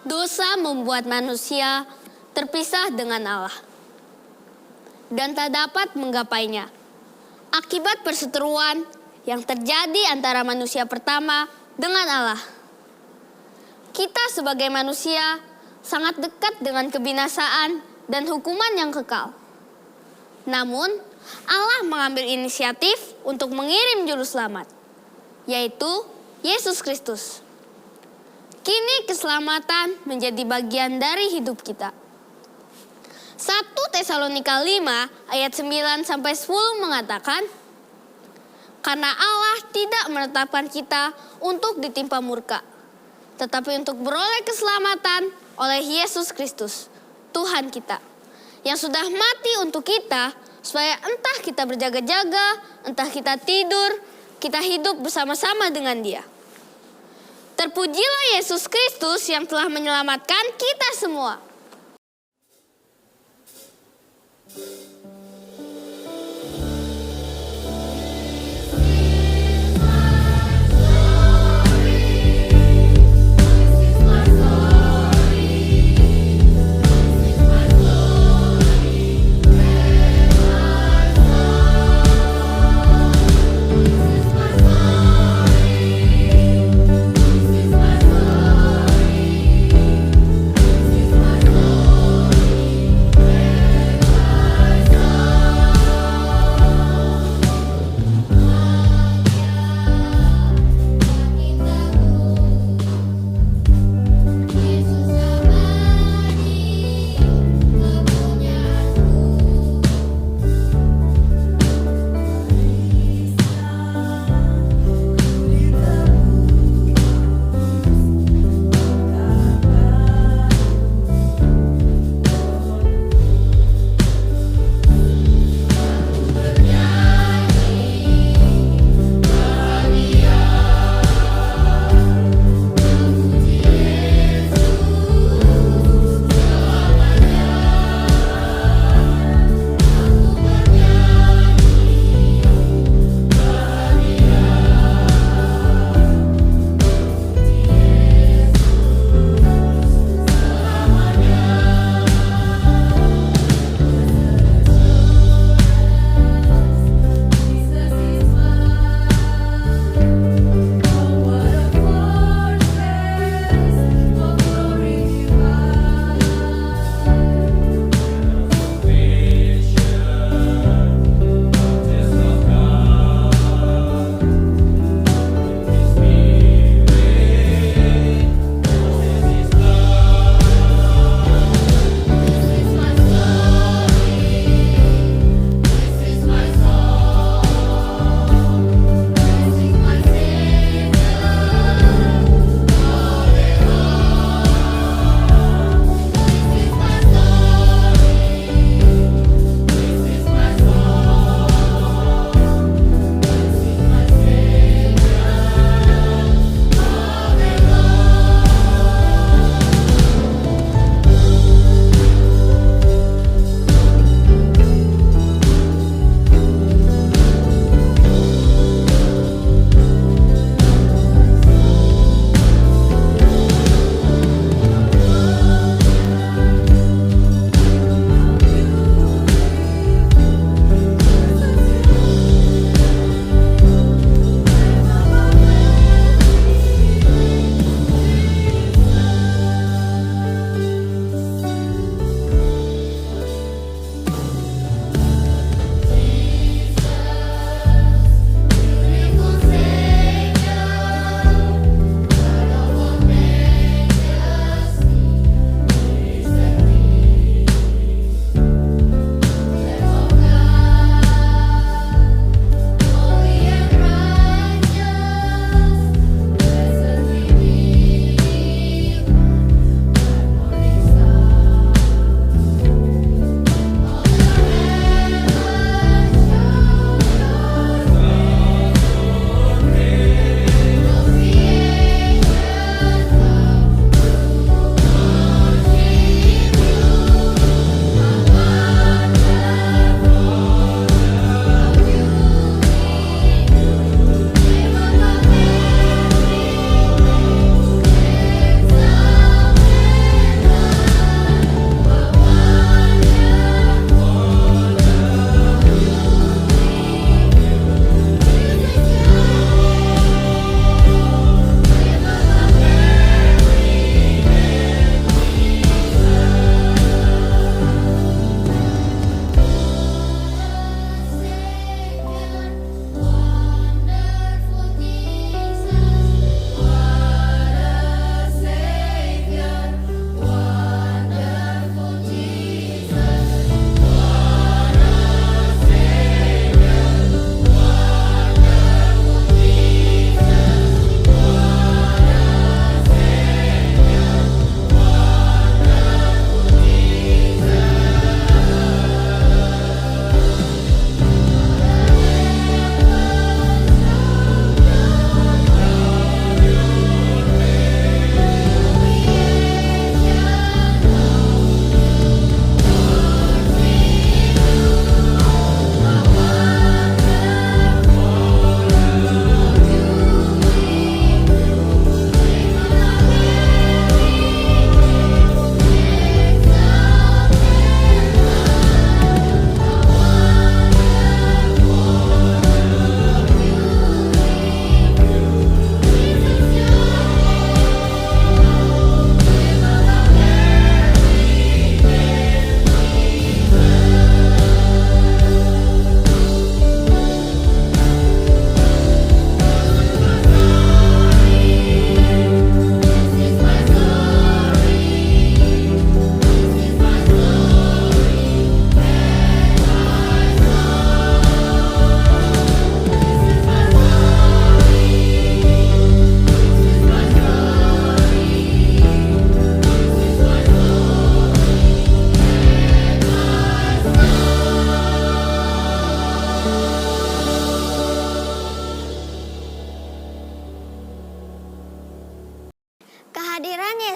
Dosa membuat manusia terpisah dengan Allah dan tak dapat menggapainya. Akibat perseteruan yang terjadi antara manusia pertama dengan Allah. Kita sebagai manusia sangat dekat dengan kebinasaan dan hukuman yang kekal. Namun, Allah mengambil inisiatif untuk mengirim juru selamat, yaitu Yesus Kristus. Kini keselamatan menjadi bagian dari hidup kita. 1 Tesalonika 5 ayat 9-10 mengatakan, karena Allah tidak menetapkan kita untuk ditimpa murka, tetapi untuk beroleh keselamatan oleh Yesus Kristus, Tuhan kita, yang sudah mati untuk kita, supaya entah kita berjaga-jaga, entah kita tidur, kita hidup bersama-sama dengan Dia. Terpujilah Yesus Kristus yang telah menyelamatkan kita semua.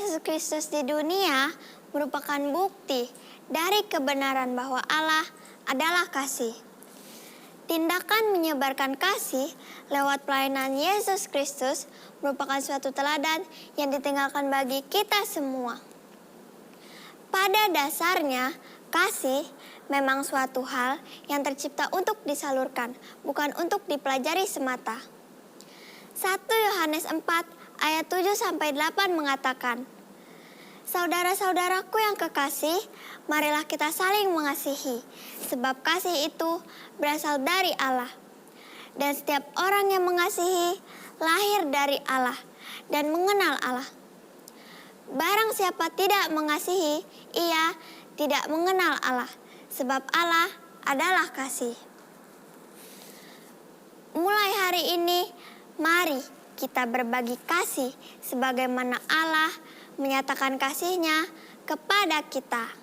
Yesus Kristus di dunia merupakan bukti dari kebenaran bahwa Allah adalah kasih. Tindakan menyebarkan kasih lewat pelayanan Yesus Kristus merupakan suatu teladan yang ditinggalkan bagi kita semua. Pada dasarnya, kasih memang suatu hal yang tercipta untuk disalurkan, bukan untuk dipelajari semata. 1 Yohanes 4 ayat 7-8 mengatakan, "Saudara-saudaraku yang kekasih, marilah kita saling mengasihi, sebab kasih itu berasal dari Allah. Dan setiap orang yang mengasihi lahir dari Allah dan mengenal Allah. Barang siapa tidak mengasihi, ia tidak mengenal Allah, sebab Allah adalah kasih." Mulai hari ini, mari kita berbagi kasih sebagaimana Allah menyatakan kasih-Nya kepada kita.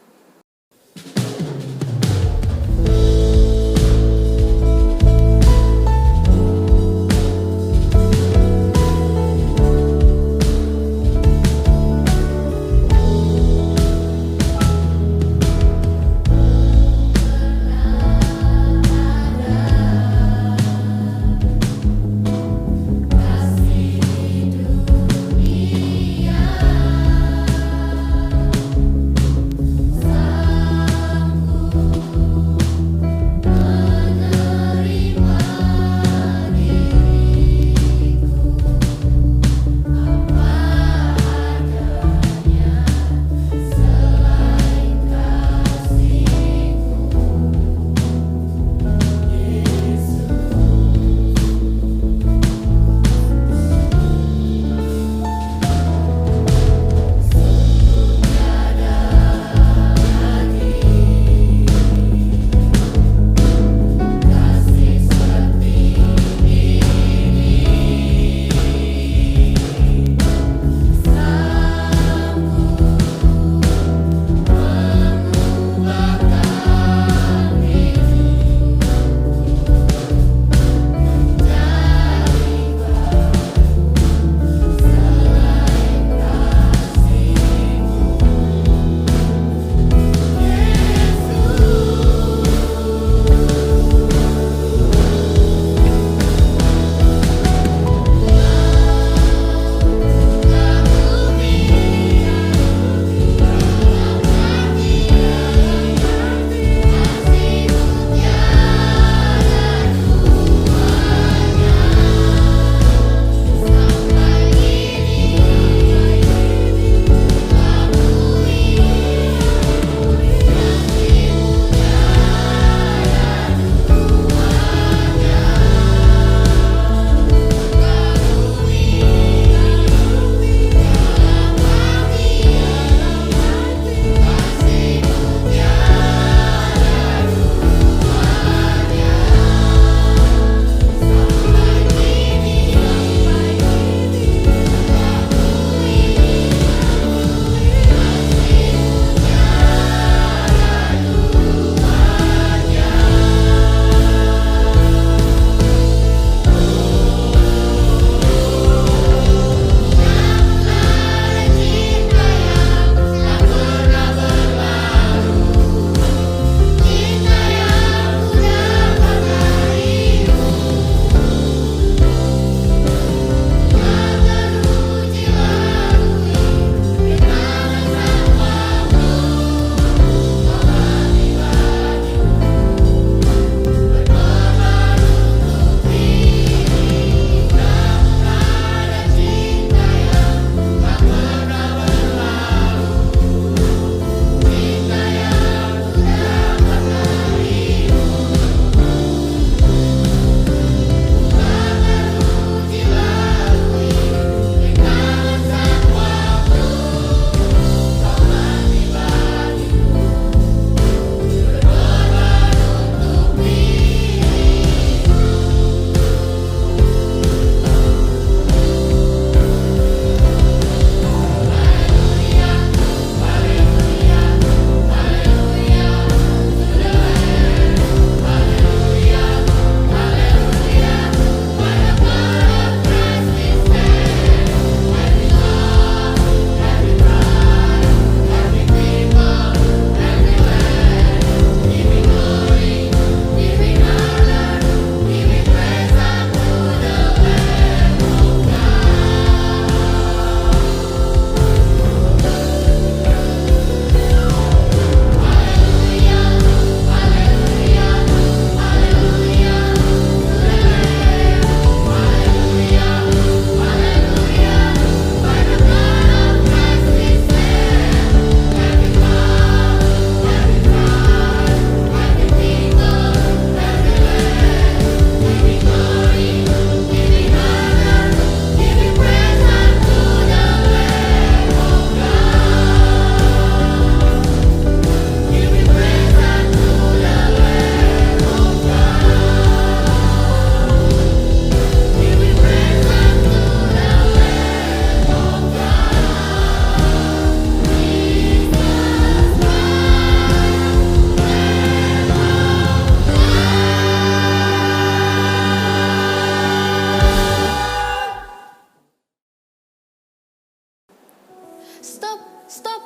Stop,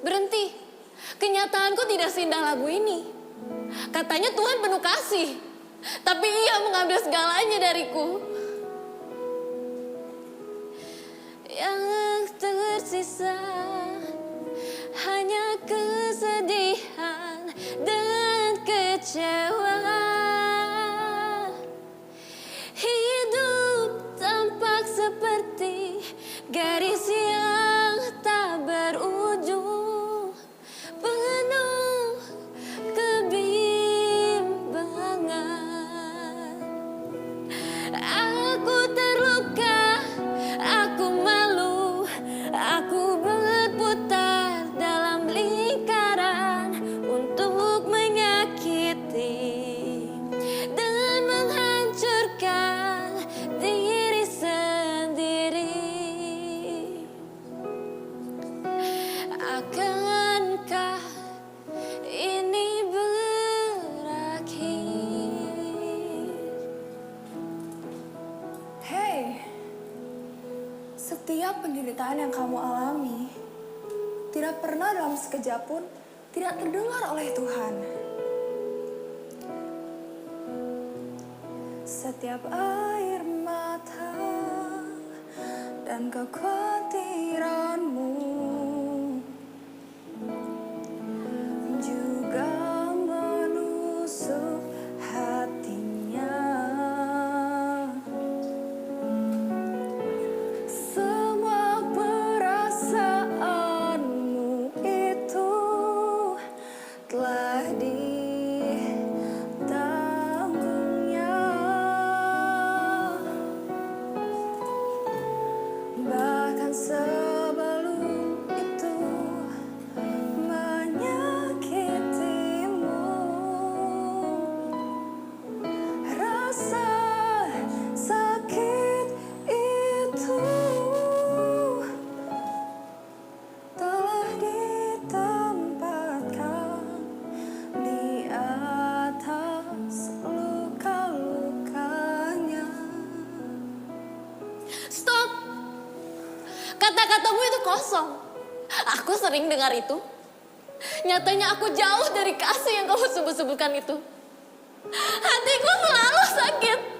berhenti. Kenyataanku tidak seindah lagu ini. Katanya Tuhan penuh kasih, tapi Ia mengambil segalanya dariku. Yang tersisa hanya kesedihan dan kecewa. Hidup tampak seperti garis yang tak berujung, penuh kebimbangan. Aku terluka, aku malu, aku berputar dalam lingkaran untuk menyakiti dan menghancurkan diri sendiri. Akankah ini berakhir? Hei, setiap penderitaan yang kamu alami tidak pernah dalam sekejap pun tidak terdengar oleh Tuhan. Setiap air mata dan kekhawatiranmu juga menusuk hatinya. Semua perasaanmu itu telah ditanggung. Bahkan sebelum itu menyakitimu, rasa sakit itu telah ditempatkan di atas luka-lukanya. Stop! Kata-katamu itu kosong. Aku sering dengar itu. Nyatanya aku jauh dari kasih yang kamu sebut-sebutkan itu. Hatiku selalu sakit.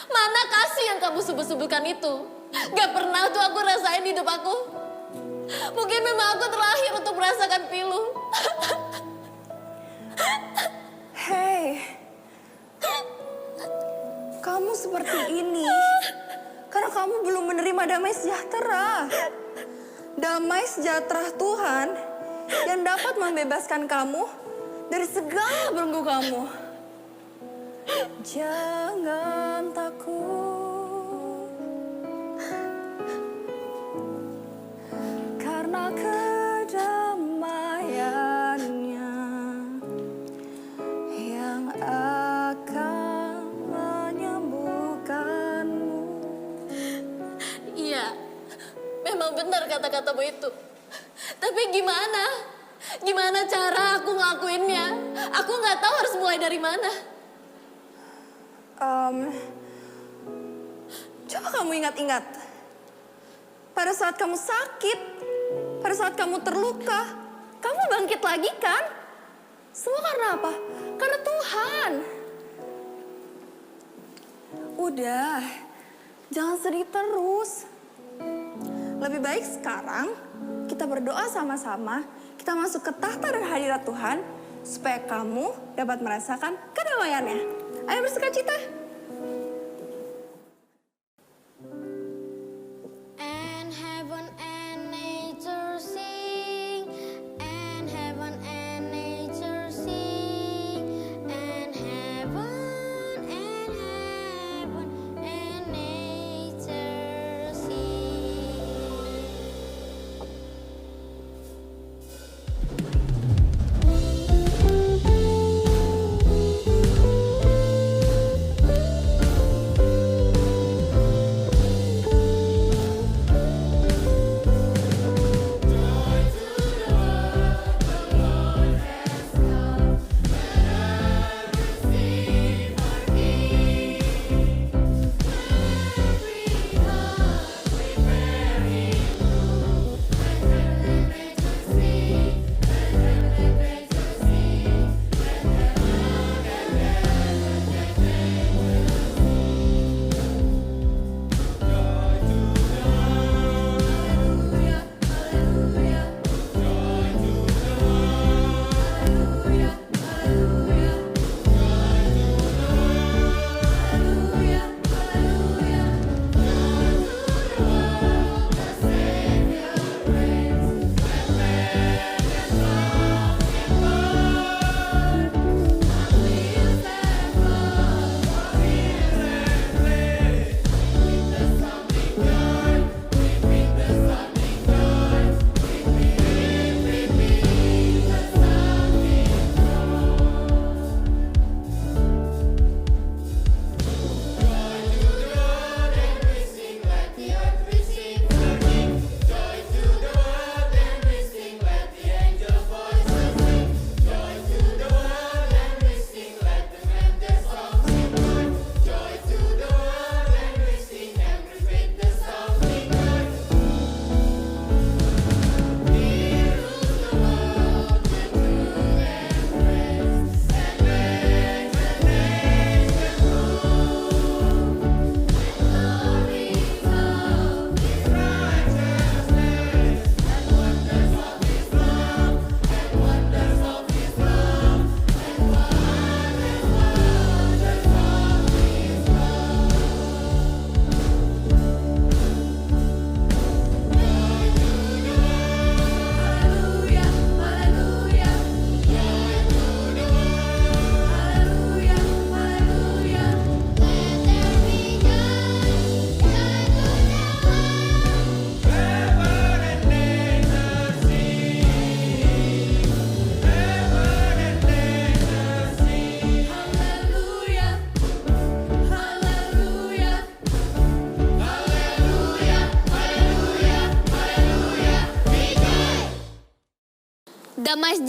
Mana kasih yang kamu sebut-sebutkan itu? Gak pernah tuh aku rasain hidup aku. Mungkin memang aku terlahir untuk merasakan pilu. Hei, kamu seperti ini karena kamu belum menerima damai sejahtera. Damai sejahtera Tuhan yang dapat membebaskan kamu dari segala belenggu kamu. Jangan takut, karena kedamaiannya yang akan menyembuhkanmu. Iya, memang benar kata-katamu itu. Tapi gimana? Gimana cara aku ngelakuinnya? Aku nggak tahu harus mulai dari mana. Coba kamu ingat-ingat. Pada saat kamu sakit, pada saat kamu terluka, kamu bangkit lagi kan? Semua karena apa? Karena Tuhan. Udah, jangan sedih terus. Lebih baik sekarang kita berdoa sama-sama, kita masuk ke tahta dan hadirat Tuhan, supaya kamu dapat merasakan kedamaiannya. Ayo bersukacita. And heaven and nature sing, and heaven and nature sing, and heaven and nature sing.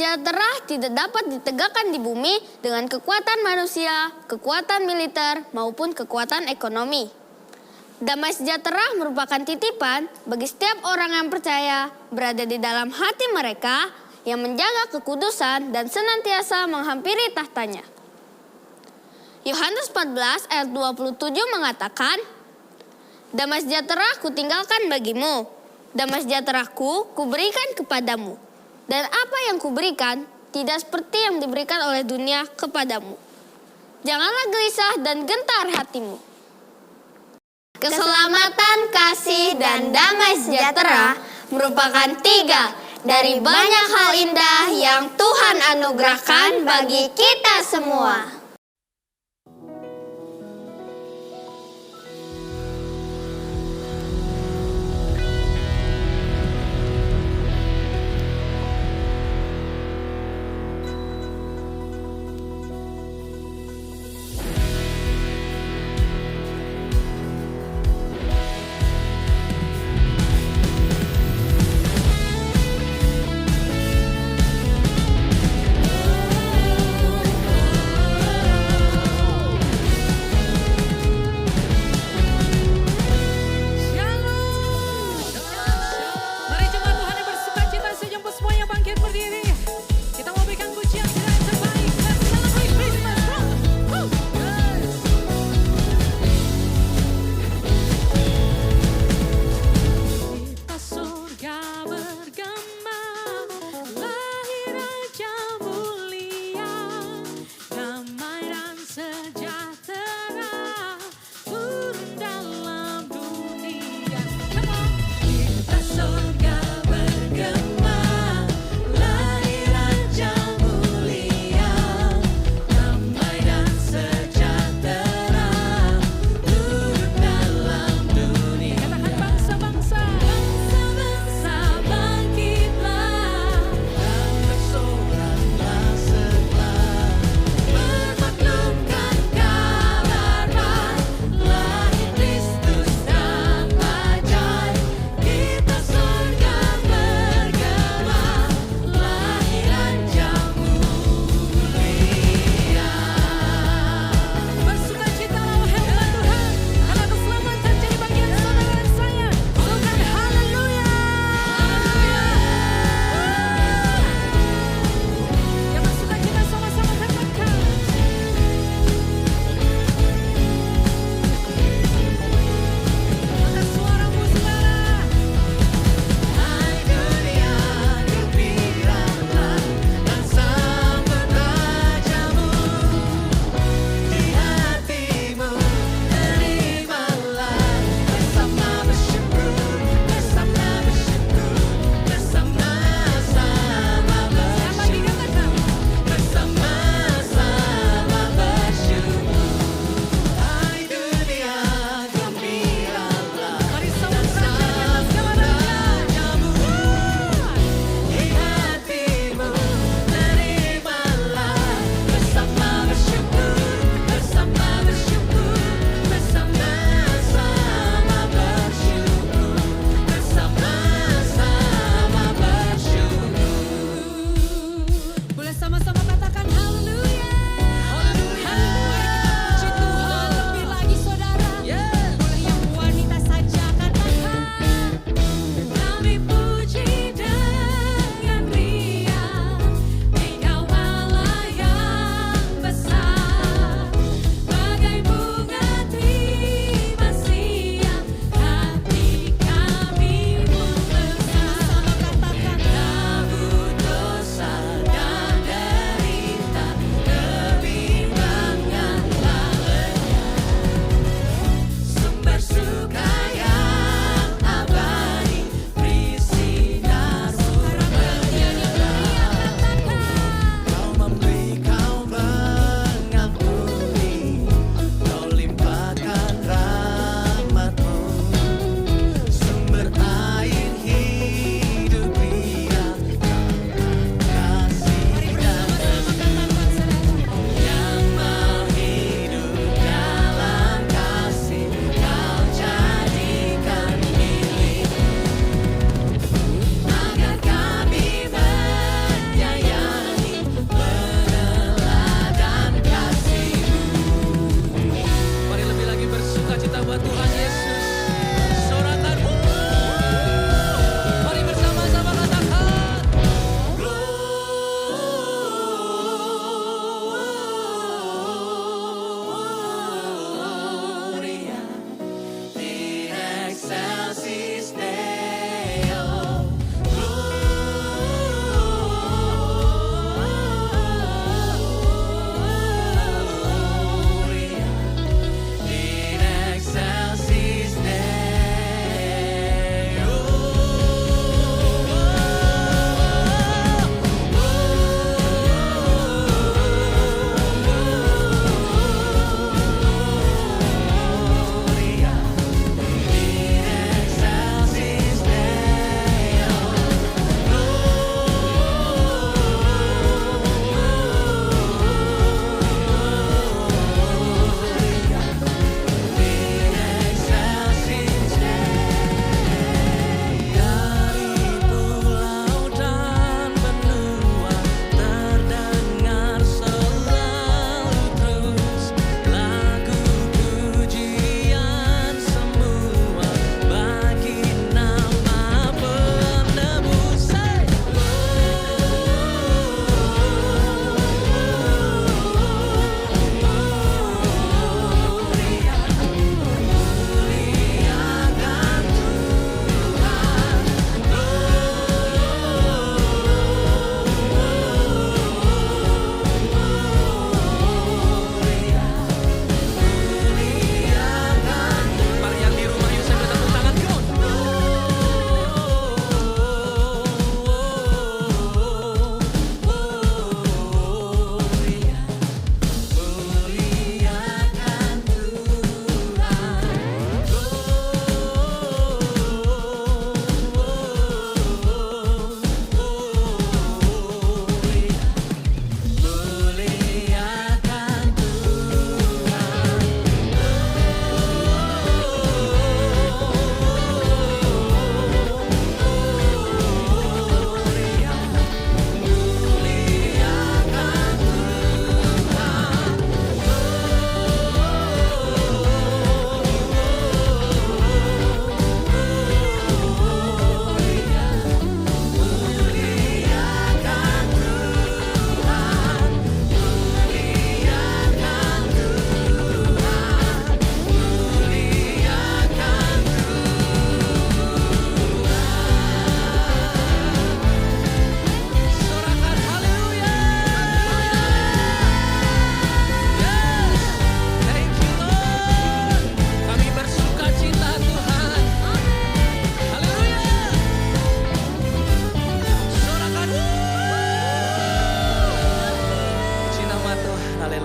sejahtera tidak dapat ditegakkan di bumi dengan kekuatan manusia, kekuatan militer, maupun kekuatan ekonomi. Damai sejahtera merupakan titipan bagi setiap orang yang percaya berada di dalam hati mereka yang menjaga kekudusan dan senantiasa menghampiri tahtanya. Yohanes 14 ayat 27 mengatakan, "Damai sejahtera kutinggalkan bagimu, damai sejahteraku kuberikan kepadamu. Dan apa yang kuberikan tidak seperti yang diberikan oleh dunia kepadamu. Janganlah gelisah dan gentar hatimu." Keselamatan, kasih, dan damai sejahtera merupakan 3 dari banyak hal indah yang Tuhan anugerahkan bagi kita semua.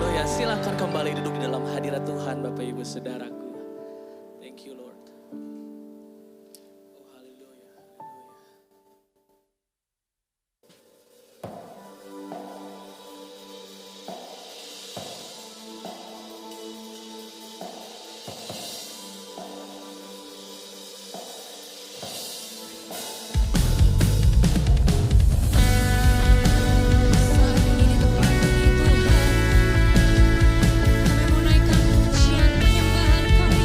Haleluya. Silakan kembali duduk di dalam hadirat Tuhan Bapak Ibu Saudaraku. Thank you Lord. Oh haleluya. Saat ini di tempat ini Tuhan, kami mau naikkan pujian penyembahan kami.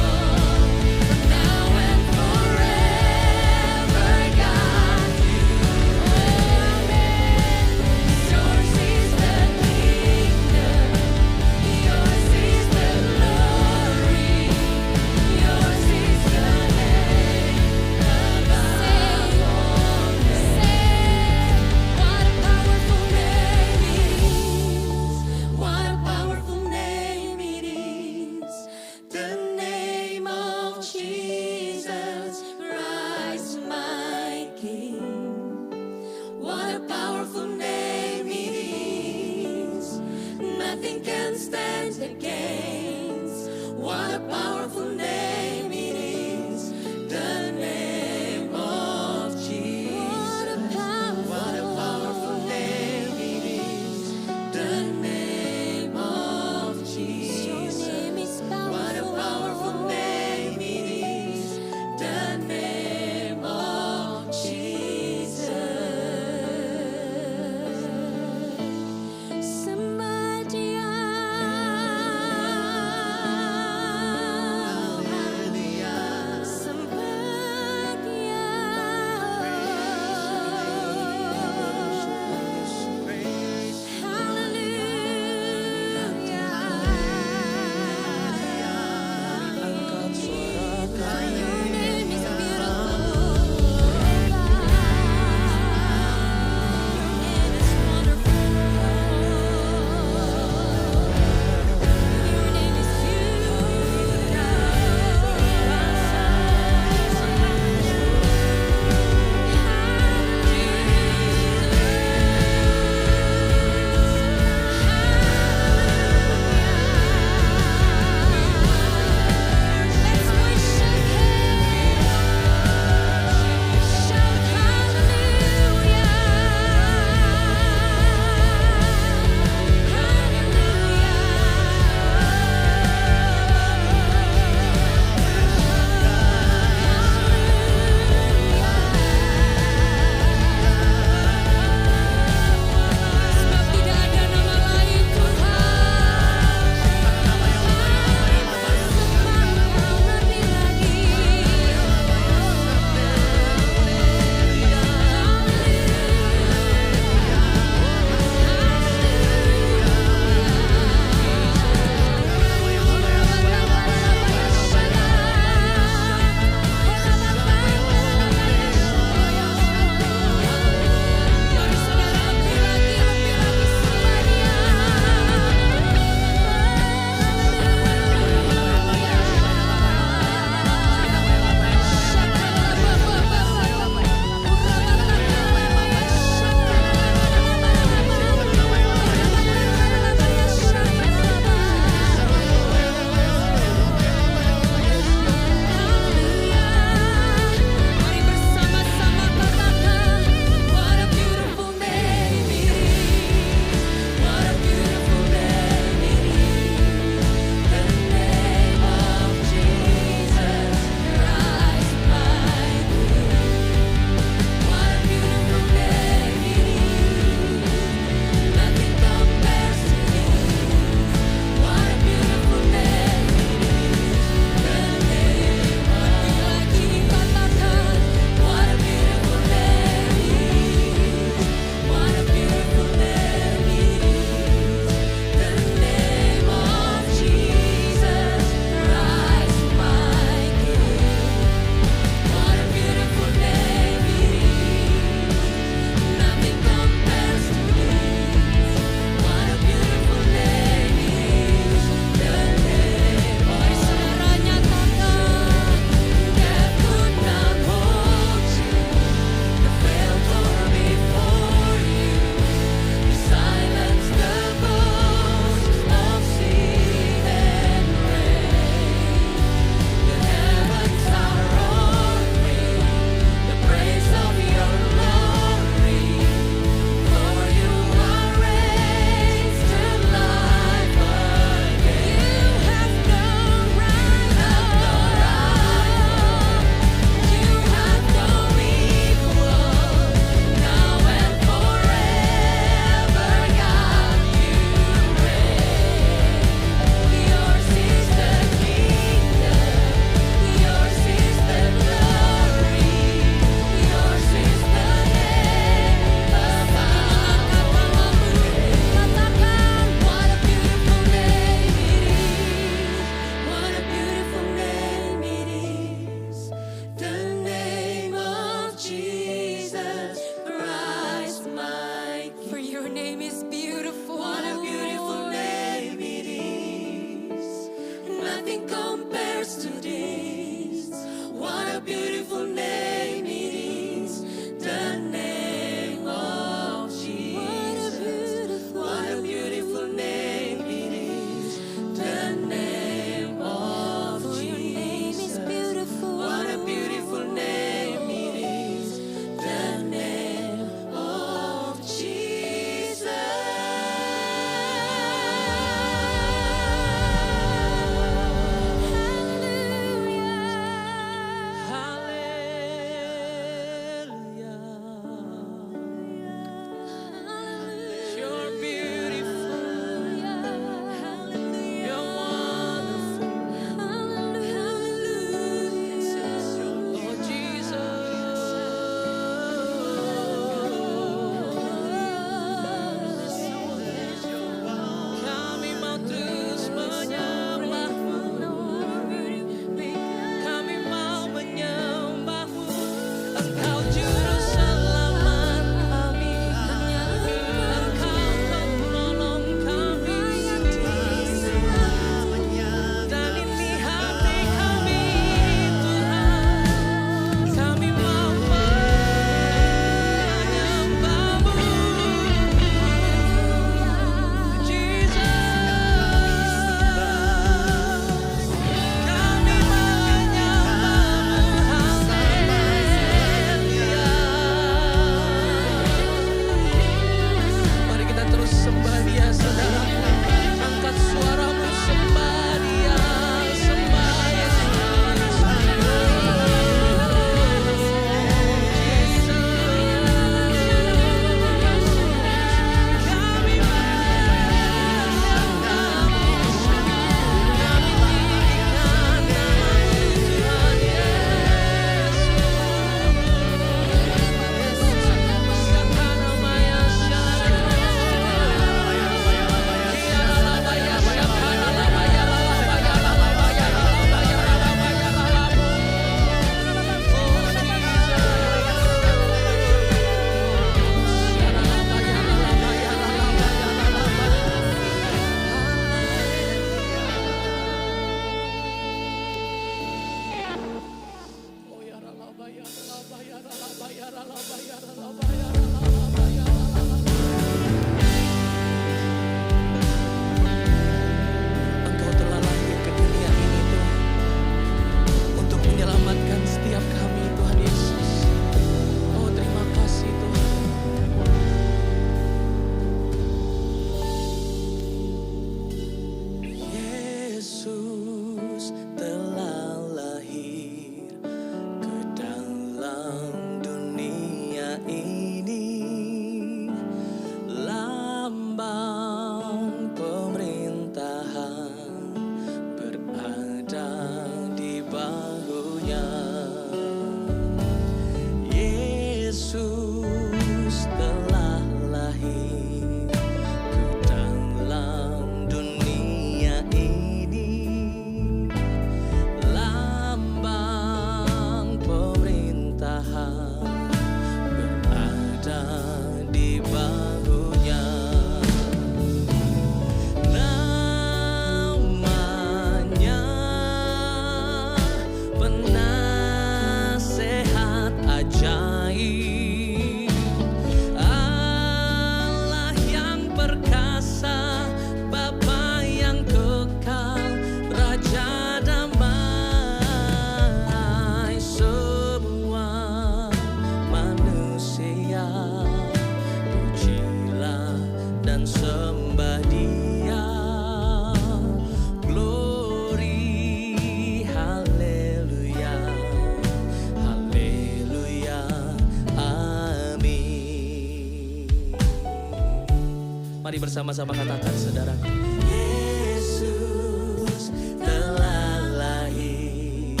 Mari bersama-sama katakan saudaraku. Yesus telah lahir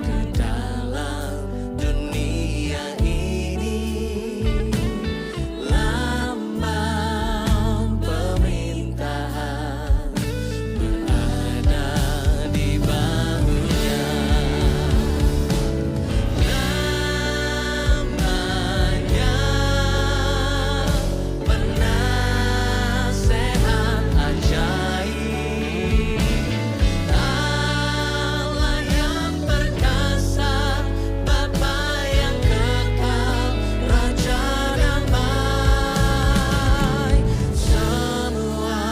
ke dalam dunia ini. Lambang pemerintahan berada di bahunya. Namanya penasehat ajaib, Allah yang perkasa, Bapa yang kekal, Raja damai. Semua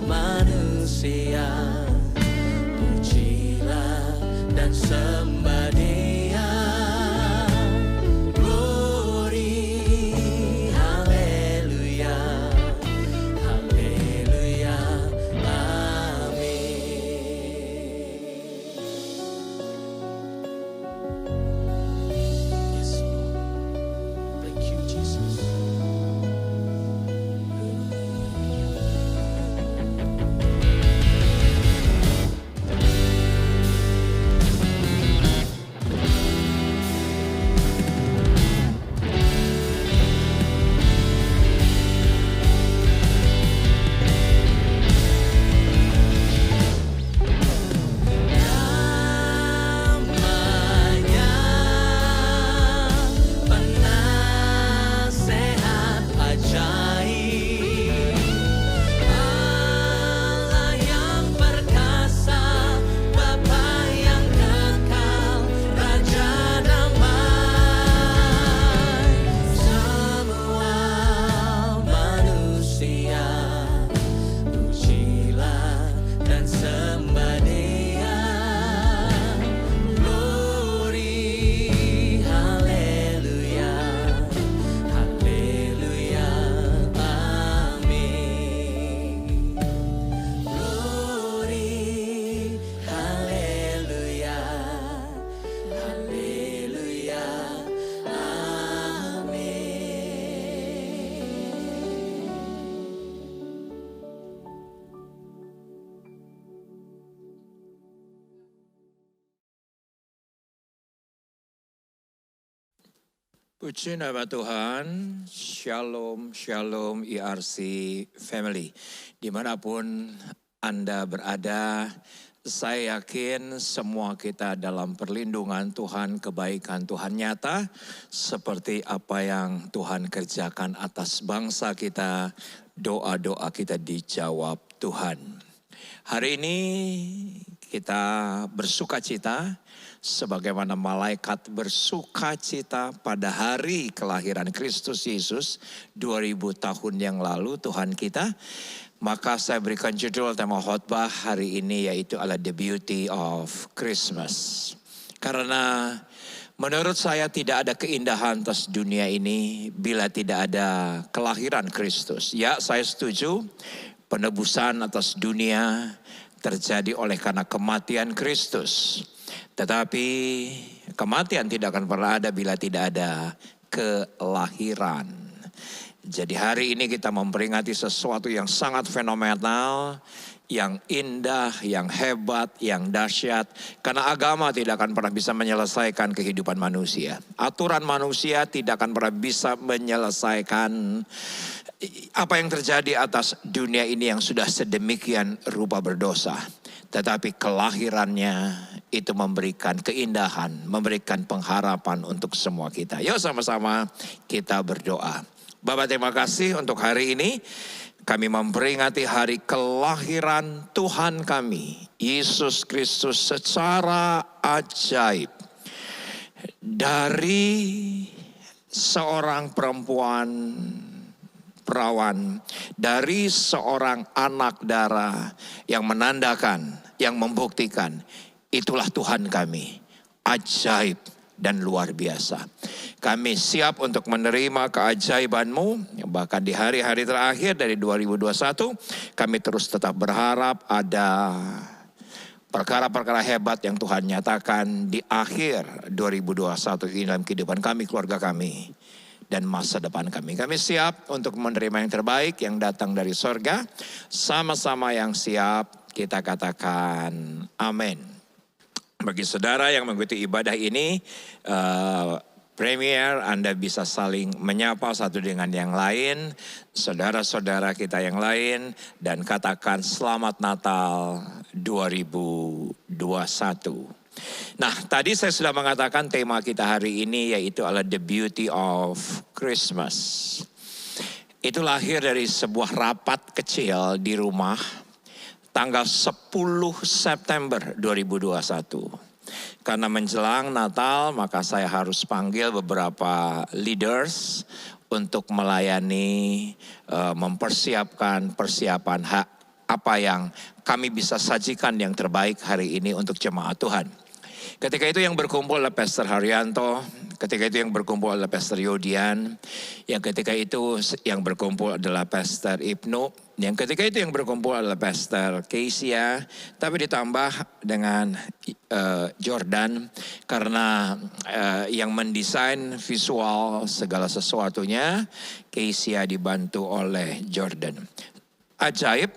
manusia pujilah dan sembah Dia. Glory, haleluya, haleluya, amin. Yes, Lord. Thank you, Jesus. Namanya penasehat ajaib, Allah yang perkasa, Bapa yang kekal, Raja damai. Semua manusia pujilah dan sembah Dia. Glory, haleluya, haleluya, amin. Glory, haleluya, haleluya, amin. Puji nama Tuhan, Shalom, Shalom ERC Family. Dimanapun Anda berada, saya yakin semua kita dalam perlindungan Tuhan, kebaikan Tuhan nyata. Seperti apa yang Tuhan kerjakan atas bangsa kita, doa-doa kita dijawab Tuhan. Hari ini kita bersuka cita sebagaimana malaikat bersuka cita pada hari kelahiran Kristus Yesus 2000 tahun yang lalu Tuhan kita. Maka saya berikan judul tema khotbah hari ini yaitu adalah The Beauty of Christmas. Karena menurut saya tidak ada keindahan atas dunia ini bila tidak ada kelahiran Kristus. Ya, saya setuju penebusan atas dunia terjadi oleh karena kematian Kristus. Tetapi kematian tidak akan pernah ada bila tidak ada kelahiran. Jadi hari ini kita memperingati sesuatu yang sangat fenomenal, yang indah, yang hebat, yang dahsyat. Karena agama tidak akan pernah bisa menyelesaikan kehidupan manusia. Aturan manusia tidak akan pernah bisa menyelesaikan apa yang terjadi atas dunia ini yang sudah sedemikian rupa berdosa. Tetapi kelahirannya itu memberikan keindahan, memberikan pengharapan untuk semua kita. Yuk sama-sama kita berdoa. Bapak, terima kasih untuk hari ini. Kami memperingati hari kelahiran Tuhan kami, Yesus Kristus secara ajaib. Dari seorang perempuan perawan, dari seorang anak darah yang menandakan, yang membuktikan, itulah Tuhan kami, ajaib dan luar biasa. Kami siap untuk menerima keajaiban-Mu, bahkan di hari-hari terakhir dari 2021, kami terus tetap berharap ada perkara-perkara hebat yang Tuhan nyatakan di akhir 2021 ini dalam kehidupan kami, keluarga kami. dan masa depan kami. Kami siap untuk menerima yang terbaik yang datang dari sorga. Sama-sama yang siap kita katakan amin. Bagi saudara yang mengikuti ibadah ini, Premier, Anda bisa saling menyapa satu dengan yang lain, saudara-saudara kita yang lain, dan katakan selamat Natal 2021. Nah, tadi saya sudah mengatakan tema kita hari ini yaitu adalah The Beauty of Christmas. Itu lahir dari sebuah rapat kecil di rumah tanggal 10 September 2021. Karena menjelang Natal, maka saya harus panggil beberapa leaders untuk melayani, mempersiapkan persiapan apa yang kami bisa sajikan yang terbaik hari ini untuk jemaat Tuhan. Ketika itu yang berkumpul adalah Pastor Haryanto, ketika itu yang berkumpul adalah Pastor Yodian, yang ketika itu yang berkumpul adalah Pastor Ibnu, yang ketika itu yang berkumpul adalah Pastor Keisia, tapi ditambah dengan Jordan, karena yang mendesain visual segala sesuatunya, Keisia dibantu oleh Jordan. Ajaib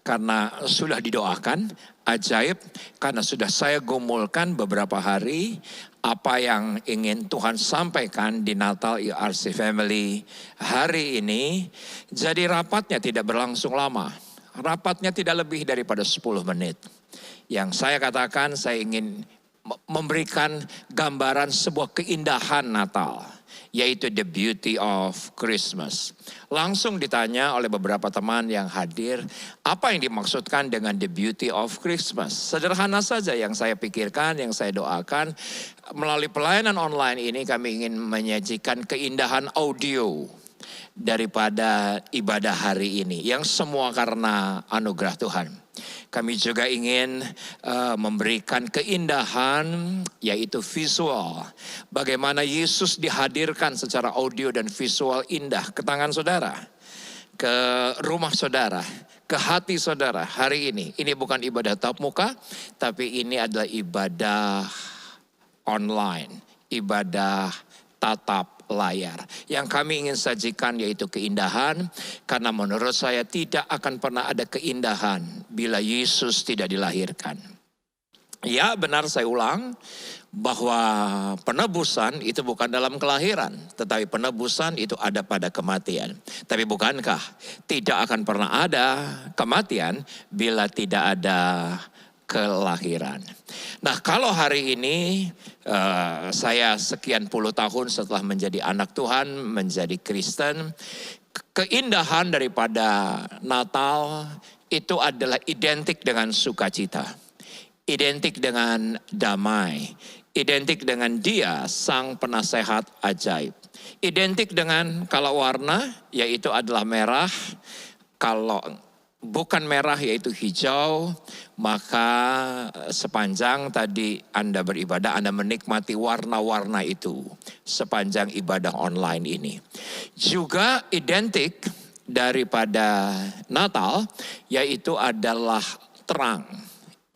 karena sudah didoakan, ajaib karena sudah saya gumulkan beberapa hari apa yang ingin Tuhan sampaikan di Natal IRC Family hari ini. Jadi rapatnya tidak berlangsung lama, rapatnya tidak lebih daripada 10 menit. Yang saya katakan, saya ingin memberikan gambaran sebuah keindahan Natal, yaitu the beauty of Christmas. Langsung ditanya oleh beberapa teman yang hadir, apa yang dimaksudkan dengan the beauty of Christmas? Sederhana saja yang saya pikirkan, yang saya doakan. Melalui pelayanan online ini kami ingin menyajikan keindahan audio daripada ibadah hari ini, yang semua karena anugerah Tuhan. Kami juga ingin memberikan keindahan, yaitu visual. Bagaimana Yesus dihadirkan secara audio dan visual indah ke tangan saudara, ke rumah saudara, ke hati saudara hari ini. Ini bukan ibadah tatap muka, tapi ini adalah ibadah online, ibadah tatap layar. Yang kami ingin sajikan yaitu keindahan, karena menurut saya tidak akan pernah ada keindahan bila Yesus tidak dilahirkan. Ya, benar, saya ulang bahwa penebusan itu bukan dalam kelahiran, tetapi penebusan itu ada pada kematian. Tapi bukankah tidak akan pernah ada kematian bila tidak ada kelahiran? Nah, kalau hari ini saya sekian puluh tahun setelah menjadi anak Tuhan, menjadi Kristen, keindahan daripada Natal itu adalah identik dengan sukacita, identik dengan damai, identik dengan Dia Sang Penasehat ajaib, identik dengan kalau warna yaitu adalah merah, kalau bukan merah yaitu hijau, maka sepanjang tadi Anda beribadah, Anda menikmati warna-warna itu sepanjang ibadah online ini. Juga identik daripada Natal, yaitu adalah terang.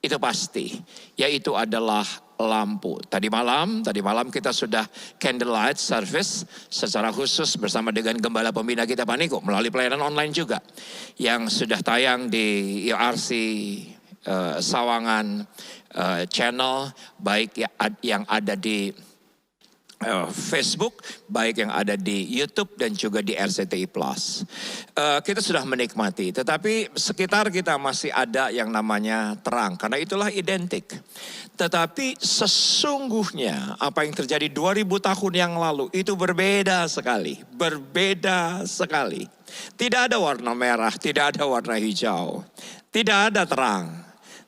Itu pasti, yaitu adalah lampu. Tadi malam kita sudah candlelight service secara khusus bersama dengan Gembala Pembina kita Pak Niko melalui pelayanan online juga yang sudah tayang di IRC Sawangan channel, baik yang ada di Facebook, baik yang ada di YouTube dan juga di RCTI Plus. Kita sudah menikmati, tetapi sekitar kita masih ada yang namanya terang, karena itulah identik. Tetapi sesungguhnya apa yang terjadi 2000 tahun yang lalu itu berbeda sekali, berbeda sekali. Tidak ada warna merah, tidak ada warna hijau, tidak ada terang.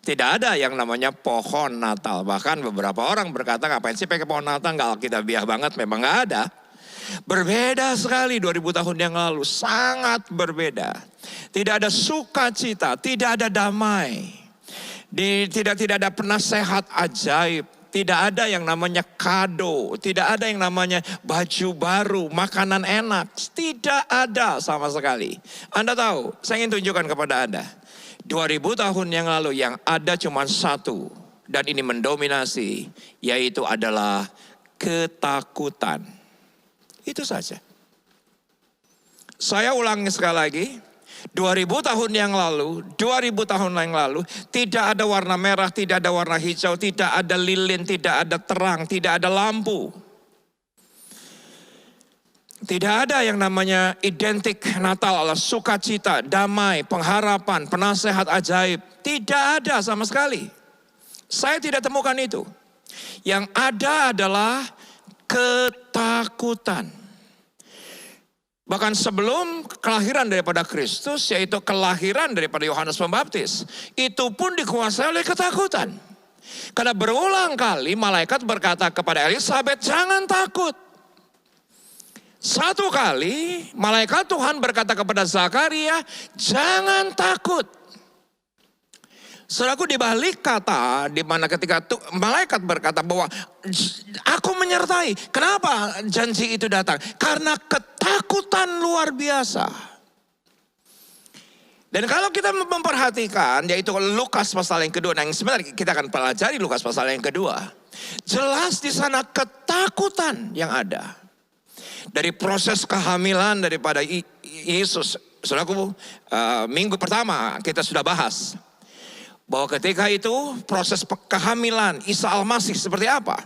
Tidak ada yang namanya pohon Natal. Bahkan beberapa orang berkata, ngapain sih pakai pohon Natal, nggak alkitabiah banget. Memang nggak ada. Berbeda sekali 2000 tahun yang lalu. Sangat berbeda. Tidak ada sukacita, tidak ada damai. Tidak ada penasehat ajaib. Tidak ada yang namanya kado. Tidak ada yang namanya baju baru, makanan enak. Tidak ada sama sekali. Anda tahu, saya ingin tunjukkan kepada Anda. 2000 tahun yang lalu yang ada cuma satu, dan ini mendominasi, yaitu adalah ketakutan. Itu saja. Saya ulangi sekali lagi. 2000 tahun yang lalu, 2000 tahun yang lalu, tidak ada warna merah, tidak ada warna hijau, tidak ada lilin, tidak ada terang, tidak ada lampu. Tidak ada yang namanya identik Natal ala sukacita, damai, pengharapan, penasehat ajaib. Tidak ada sama sekali. Saya tidak temukan itu. Yang ada adalah ketakutan. Bahkan sebelum kelahiran daripada Kristus, yaitu kelahiran daripada Yohanes Pembaptis, itu pun dikuasai oleh ketakutan. Karena berulang kali malaikat berkata kepada Elizabeth, jangan takut. Satu kali malaikat Tuhan berkata kepada Zakaria, jangan takut. Saudaraku, di balik kata di mana ketika malaikat berkata bahwa aku menyertai. Kenapa janji itu datang? Karena ketakutan luar biasa. Dan kalau kita memperhatikan, yaitu Lukas pasal yang kedua, yang sebenarnya kita akan pelajari Lukas pasal yang kedua. Jelas di sana ketakutan yang ada. Dari proses kehamilan daripada Yesus. Saudaraku, minggu pertama kita sudah bahas. Bahwa ketika itu proses kehamilan Isa Al-Masih seperti apa?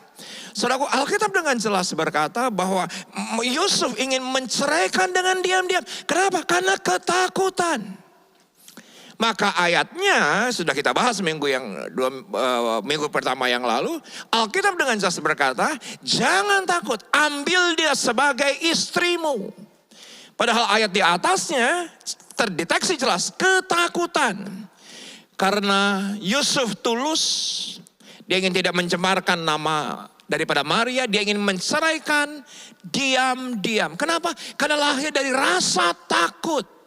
Saudaraku, Alkitab dengan jelas berkata bahwa Yusuf ingin menceraikan dengan diam-diam. Kenapa? Karena ketakutan. Maka ayatnya sudah kita bahas minggu pertama yang lalu. Alkitab dengan jelas berkata, jangan takut, ambil dia sebagai istrimu. Padahal ayat di atasnya terdeteksi jelas ketakutan. Karena Yusuf tulus, dia ingin tidak mencemarkan nama daripada Maria, dia ingin menceraikan diam-diam. Kenapa? Karena lahir dari rasa takut.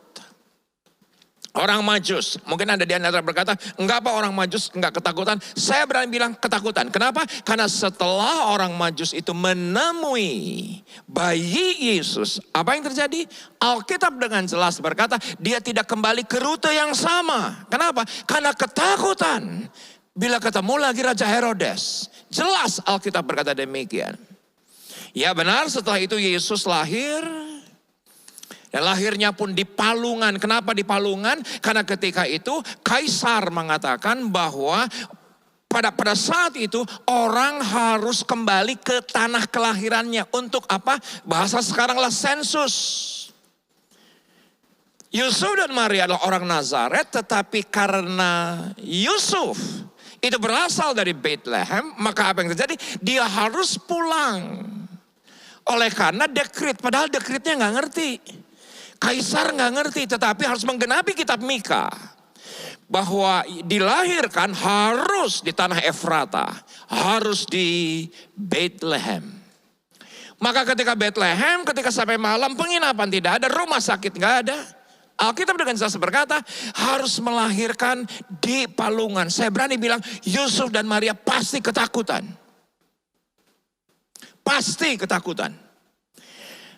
Orang Majus, mungkin ada di antara berkata, enggak apa orang Majus enggak ketakutan. Saya berani bilang ketakutan. Kenapa? Karena setelah orang Majus itu menemui bayi Yesus, apa yang terjadi? Alkitab dengan jelas berkata, dia tidak kembali ke rute yang sama. Kenapa? Karena ketakutan. Bila ketemu lagi Raja Herodes. Jelas Alkitab berkata demikian. Ya benar, setelah itu Yesus lahir. Dan lahirnya pun di palungan. Kenapa di palungan? Karena ketika itu Kaisar mengatakan bahwa pada saat itu orang harus kembali ke tanah kelahirannya. Untuk apa? Bahasa sekaranglah sensus. Yusuf dan Maria adalah orang Nazaret, tetapi karena Yusuf itu berasal dari Bethlehem, maka apa yang terjadi? Dia harus pulang. Oleh karena dekrit, padahal dekritnya nggak ngerti. Kaisar nggak ngerti, tetapi harus menggenapi kitab Mika. Bahwa dilahirkan harus di tanah Efrata, harus di Bethlehem. Maka ketika Bethlehem, ketika sampai malam penginapan tidak ada, rumah sakit nggak ada. Alkitab dengan jelas berkata harus melahirkan di palungan. Saya berani bilang Yusuf dan Maria pasti ketakutan. Pasti ketakutan.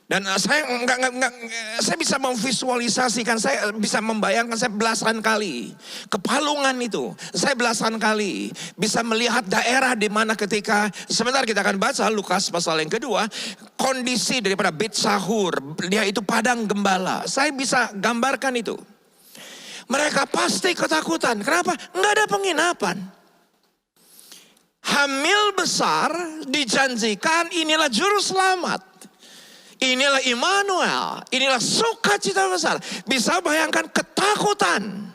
Dan saya bisa memvisualisasikan, saya bisa membayangkan, saya belasan kali ke palungan itu. Saya belasan kali bisa melihat daerah di mana ketika, sebentar kita akan baca Lukas pasal yang kedua, kondisi daripada Bet Sahur, dia itu padang gembala. Saya bisa gambarkan itu. Mereka pasti ketakutan. Kenapa? Enggak ada penginapan. Hamil besar dijanjikan inilah juru selamat. Inilah Immanuel, inilah sukacita besar. Bisa bayangkan ketakutan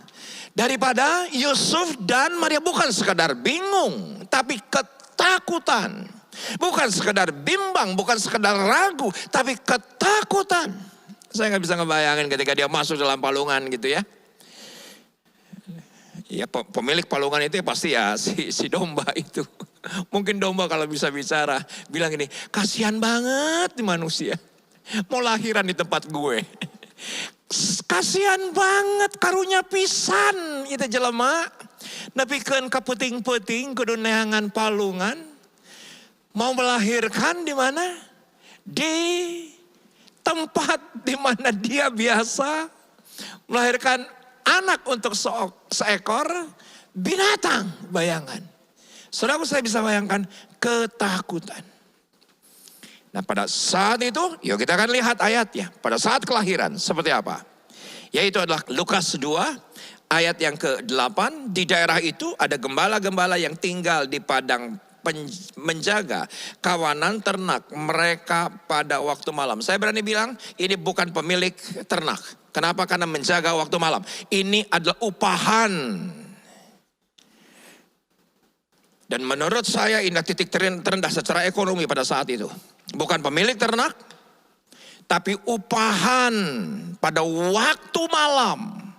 daripada Yusuf dan Maria. Bukan sekadar bingung, tapi ketakutan. Bukan sekadar bimbang, bukan sekadar ragu, tapi ketakutan. Saya nggak bisa ngebayangin ketika dia masuk dalam palungan gitu ya. Ya pemilik palungan itu pasti ya si domba itu. Mungkin domba kalau bisa bicara bilang ini, kasihan banget nih manusia. Mau lahiran di tempat gue. Kasihan banget karunya pisan itu jelema. Nepikeun ka peuting-peuting kudu neangan palungan. Mau melahirkan di mana? Di tempat di mana dia biasa melahirkan anak untuk seekor binatang. Bayangan. Saudaraku, saya bisa bayangkan ketakutan. Nah pada saat itu, yuk kita akan lihat ayatnya. Pada saat kelahiran seperti apa? Yaitu adalah Lukas 2 ayat yang ke-8. Di daerah itu ada gembala-gembala yang tinggal di padang menjaga kawanan ternak mereka pada waktu malam. Saya berani bilang ini bukan pemilik ternak. Kenapa? Karena menjaga waktu malam. Ini adalah upahan. Dan menurut saya ini titik terendah secara ekonomi pada saat itu. Bukan pemilik ternak, tapi upahan pada waktu malam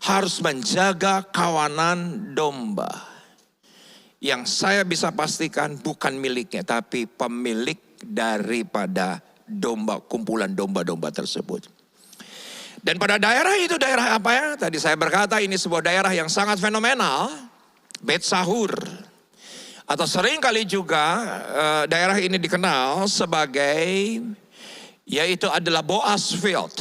harus menjaga kawanan domba. Yang saya bisa pastikan bukan miliknya, tapi pemilik daripada domba, kumpulan domba-domba tersebut. Dan pada daerah itu, daerah apa ya? Tadi saya berkata ini sebuah daerah yang sangat fenomenal, Beit Sahur. Atau sering kali juga daerah ini dikenal sebagai, yaitu adalah Boaz Field.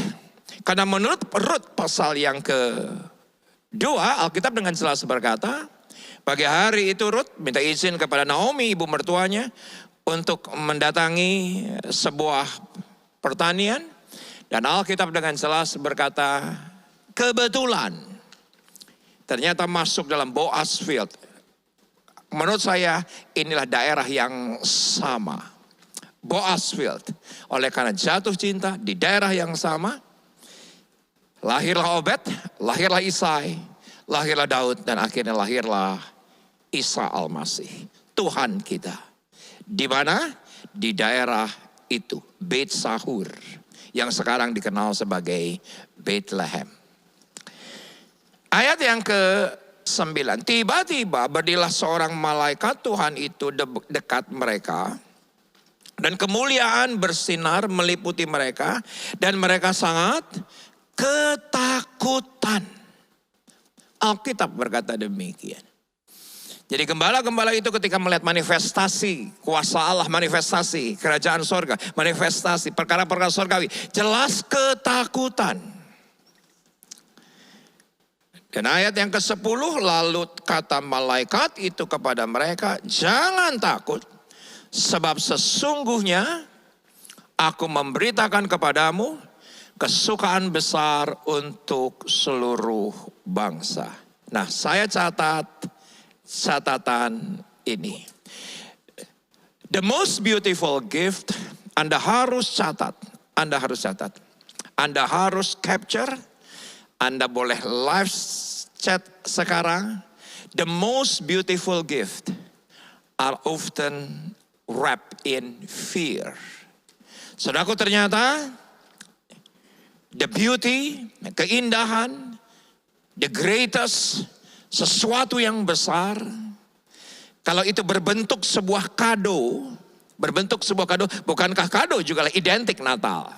Karena menurut Rut pasal yang ke-2, Alkitab dengan jelas berkata, pagi hari itu Rut minta izin kepada Naomi, ibu mertuanya, untuk mendatangi sebuah pertanian. Dan Alkitab dengan jelas berkata, kebetulan ternyata masuk dalam Boaz Field. Menurut saya inilah daerah yang sama. Boaz Field. Oleh karena jatuh cinta di daerah yang sama, lahirlah Obed, lahirlah Isai, lahirlah Daud, dan akhirnya lahirlah Isa Al-Masih. Tuhan kita. Di mana? Di daerah itu. Beit Sahur. Yang sekarang dikenal sebagai Bethlehem. Ayat yang ke-9. Tiba-tiba berdirilah seorang malaikat Tuhan itu dekat mereka. Dan kemuliaan bersinar meliputi mereka. Dan mereka sangat ketakutan. Alkitab berkata demikian. Jadi gembala-gembala itu ketika melihat manifestasi kuasa Allah, manifestasi kerajaan sorga, manifestasi perkara-perkara sorgawi, jelas ketakutan. Dan ayat yang ke-10, lalu kata malaikat itu kepada mereka, jangan takut, sebab sesungguhnya aku memberitakan kepadamu kesukaan besar untuk seluruh bangsa. Nah, saya catatan ini. The most beautiful gift, Anda harus catat. Anda harus capture. Anda boleh live chat sekarang. The most beautiful gift are often wrapped in fear. Saudaraku, ternyata the beauty, keindahan, the greatest, sesuatu yang besar, kalau itu berbentuk sebuah kado, bukankah kado juga identik Natal?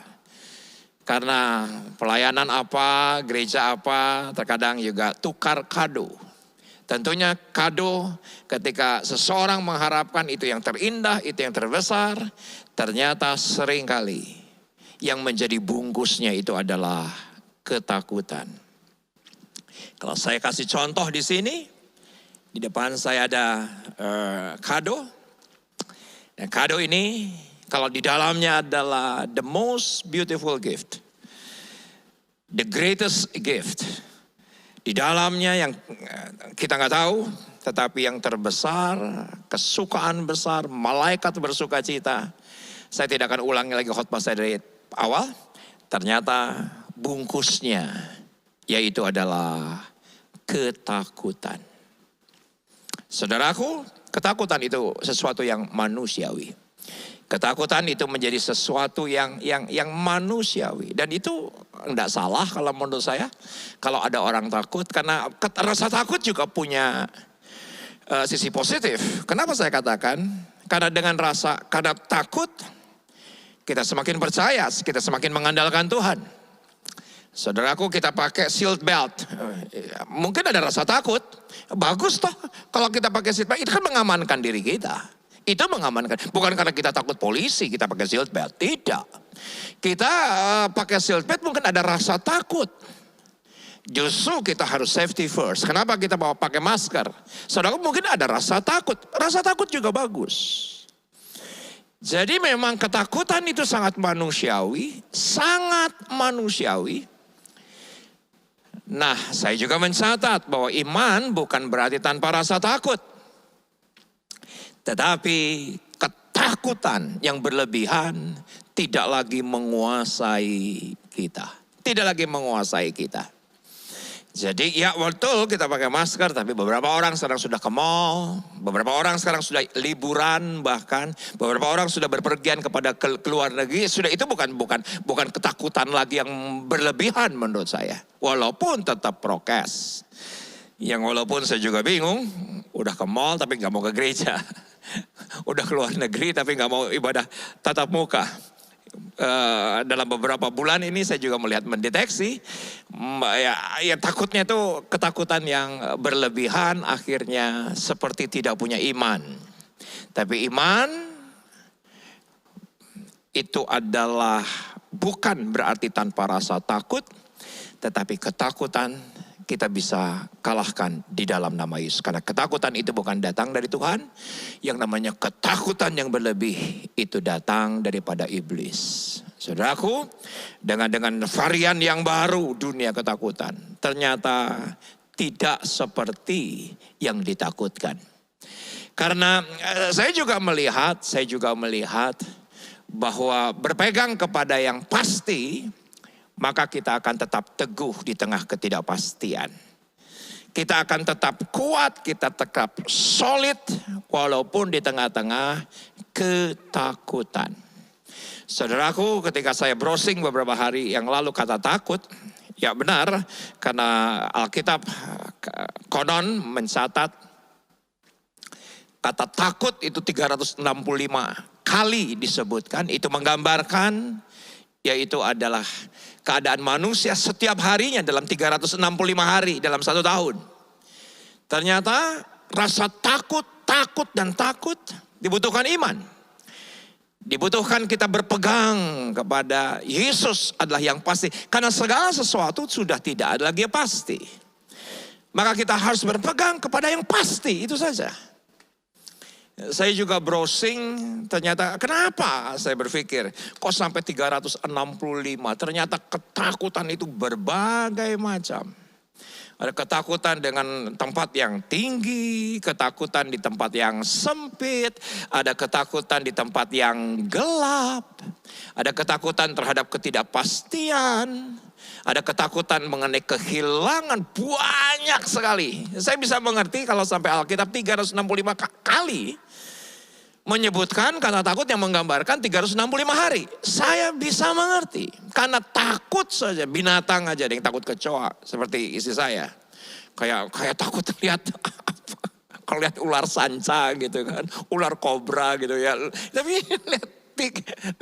Karena pelayanan apa, gereja apa, terkadang juga tukar kado. Tentunya kado ketika seseorang mengharapkan itu yang terindah, itu yang terbesar, ternyata seringkali yang menjadi bungkusnya itu adalah ketakutan. Kalau saya kasih contoh di sini, di depan saya ada kado. Dan kado ini kalau di dalamnya adalah the most beautiful gift, the greatest gift. Di dalamnya yang kita nggak tahu, tetapi yang terbesar, kesukaan besar, malaikat bersuka cita. Saya tidak akan ulangi lagi khotbah saya dari awal. Ternyata bungkusnya yaitu adalah ketakutan. Saudaraku, ketakutan itu sesuatu yang manusiawi. Ketakutan itu menjadi sesuatu yang manusiawi. Dan itu enggak salah kalau menurut saya. Kalau ada orang takut, karena rasa takut juga punya sisi positif. Kenapa saya katakan? Karena karena takut, kita semakin percaya, kita semakin mengandalkan Tuhan. Saudaraku, kita pakai seat belt. Mungkin ada rasa takut. Bagus toh kalau kita pakai seat belt. Itu kan mengamankan diri kita. Itu mengamankan. Bukan karena kita takut polisi kita pakai seat belt. Tidak. Kita pakai seat belt mungkin ada rasa takut. Justru kita harus safety first. Kenapa kita bawa pakai masker? Saudaraku, mungkin ada rasa takut. Rasa takut juga bagus. Jadi memang ketakutan itu sangat manusiawi, sangat manusiawi. Nah, saya juga mencatat bahwa iman bukan berarti tanpa rasa takut. Tetapi ketakutan yang berlebihan tidak lagi menguasai kita. Tidak lagi menguasai kita. Jadi ya betul kita pakai masker, tapi beberapa orang sekarang sudah ke mall, beberapa orang sekarang sudah liburan, bahkan beberapa orang sudah berpergian kepada keluar negeri. Sudah itu bukan ketakutan lagi yang berlebihan menurut saya. Walaupun tetap prokes. Yang walaupun saya juga bingung, udah ke mall tapi nggak mau ke gereja. Udah keluar negeri tapi nggak mau ibadah tatap muka. Dalam beberapa bulan ini saya juga mendeteksi ya takutnya itu ketakutan yang berlebihan, akhirnya seperti tidak punya iman. Tapi iman itu adalah bukan berarti tanpa rasa takut, tetapi ketakutan kita bisa kalahkan di dalam nama Yesus. Karena ketakutan itu bukan datang dari Tuhan. Yang namanya ketakutan yang berlebih itu datang daripada iblis. Saudaraku, dengan varian yang baru dunia ketakutan, ternyata tidak seperti yang ditakutkan. Karena saya juga melihat bahwa berpegang kepada yang pasti, maka kita akan tetap teguh di tengah ketidakpastian. Kita akan tetap kuat, kita tetap solid walaupun di tengah-tengah ketakutan. Saudaraku, ketika saya browsing beberapa hari yang lalu kata takut, ya benar, karena Alkitab konon mencatat kata takut itu 365 kali disebutkan. Itu menggambarkan yaitu adalah keadaan manusia setiap harinya dalam 365 hari dalam 1 tahun. Ternyata rasa takut dibutuhkan iman. Dibutuhkan kita berpegang kepada Yesus adalah yang pasti. Karena segala sesuatu sudah tidak ada lagi yang pasti. Maka kita harus berpegang kepada yang pasti, itu saja. Saya juga browsing, ternyata kenapa saya berpikir kok sampai 365, ternyata ketakutan itu berbagai macam. Ada ketakutan dengan tempat yang tinggi, ketakutan di tempat yang sempit, ada ketakutan di tempat yang gelap, ada ketakutan terhadap ketidakpastian, ada ketakutan mengenai kehilangan, banyak sekali. Saya bisa mengerti kalau sampai Alkitab 365 kali menyebutkan kata takut yang menggambarkan 365 hari. Saya bisa mengerti. Karena takut saja, binatang aja ada yang takut kecoa. Seperti istri saya. Kayak takut lihat kalau lihat ular sanca gitu kan. Ular kobra gitu ya. Tapi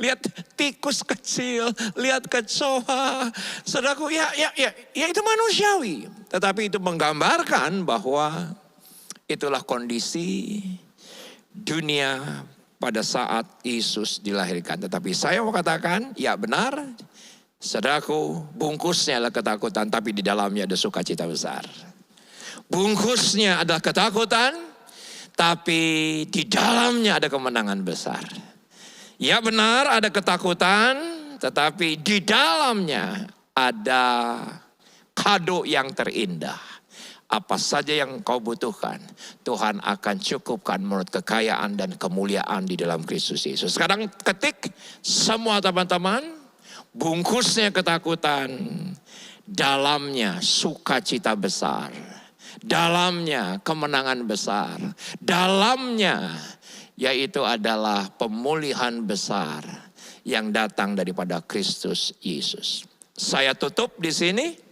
lihat tikus kecil, lihat kecoa. Saudaraku, ya itu manusiawi. Tetapi itu menggambarkan bahwa itulah kondisi dunia pada saat Yesus dilahirkan. Tetapi saya mau katakan, ya benar, saudaraku, bungkusnya adalah ketakutan, tapi di dalamnya ada sukacita besar. Bungkusnya adalah ketakutan, tapi di dalamnya ada kemenangan besar. Ya benar, ada ketakutan, tetapi di dalamnya ada kado yang terindah. Apa saja yang kau butuhkan, Tuhan akan cukupkan menurut kekayaan dan kemuliaan di dalam Kristus Yesus. Sekarang ketik semua teman-teman, bungkusnya ketakutan, dalamnya sukacita besar, dalamnya kemenangan besar, dalamnya yaitu adalah pemulihan besar yang datang daripada Kristus Yesus. Saya tutup di sini.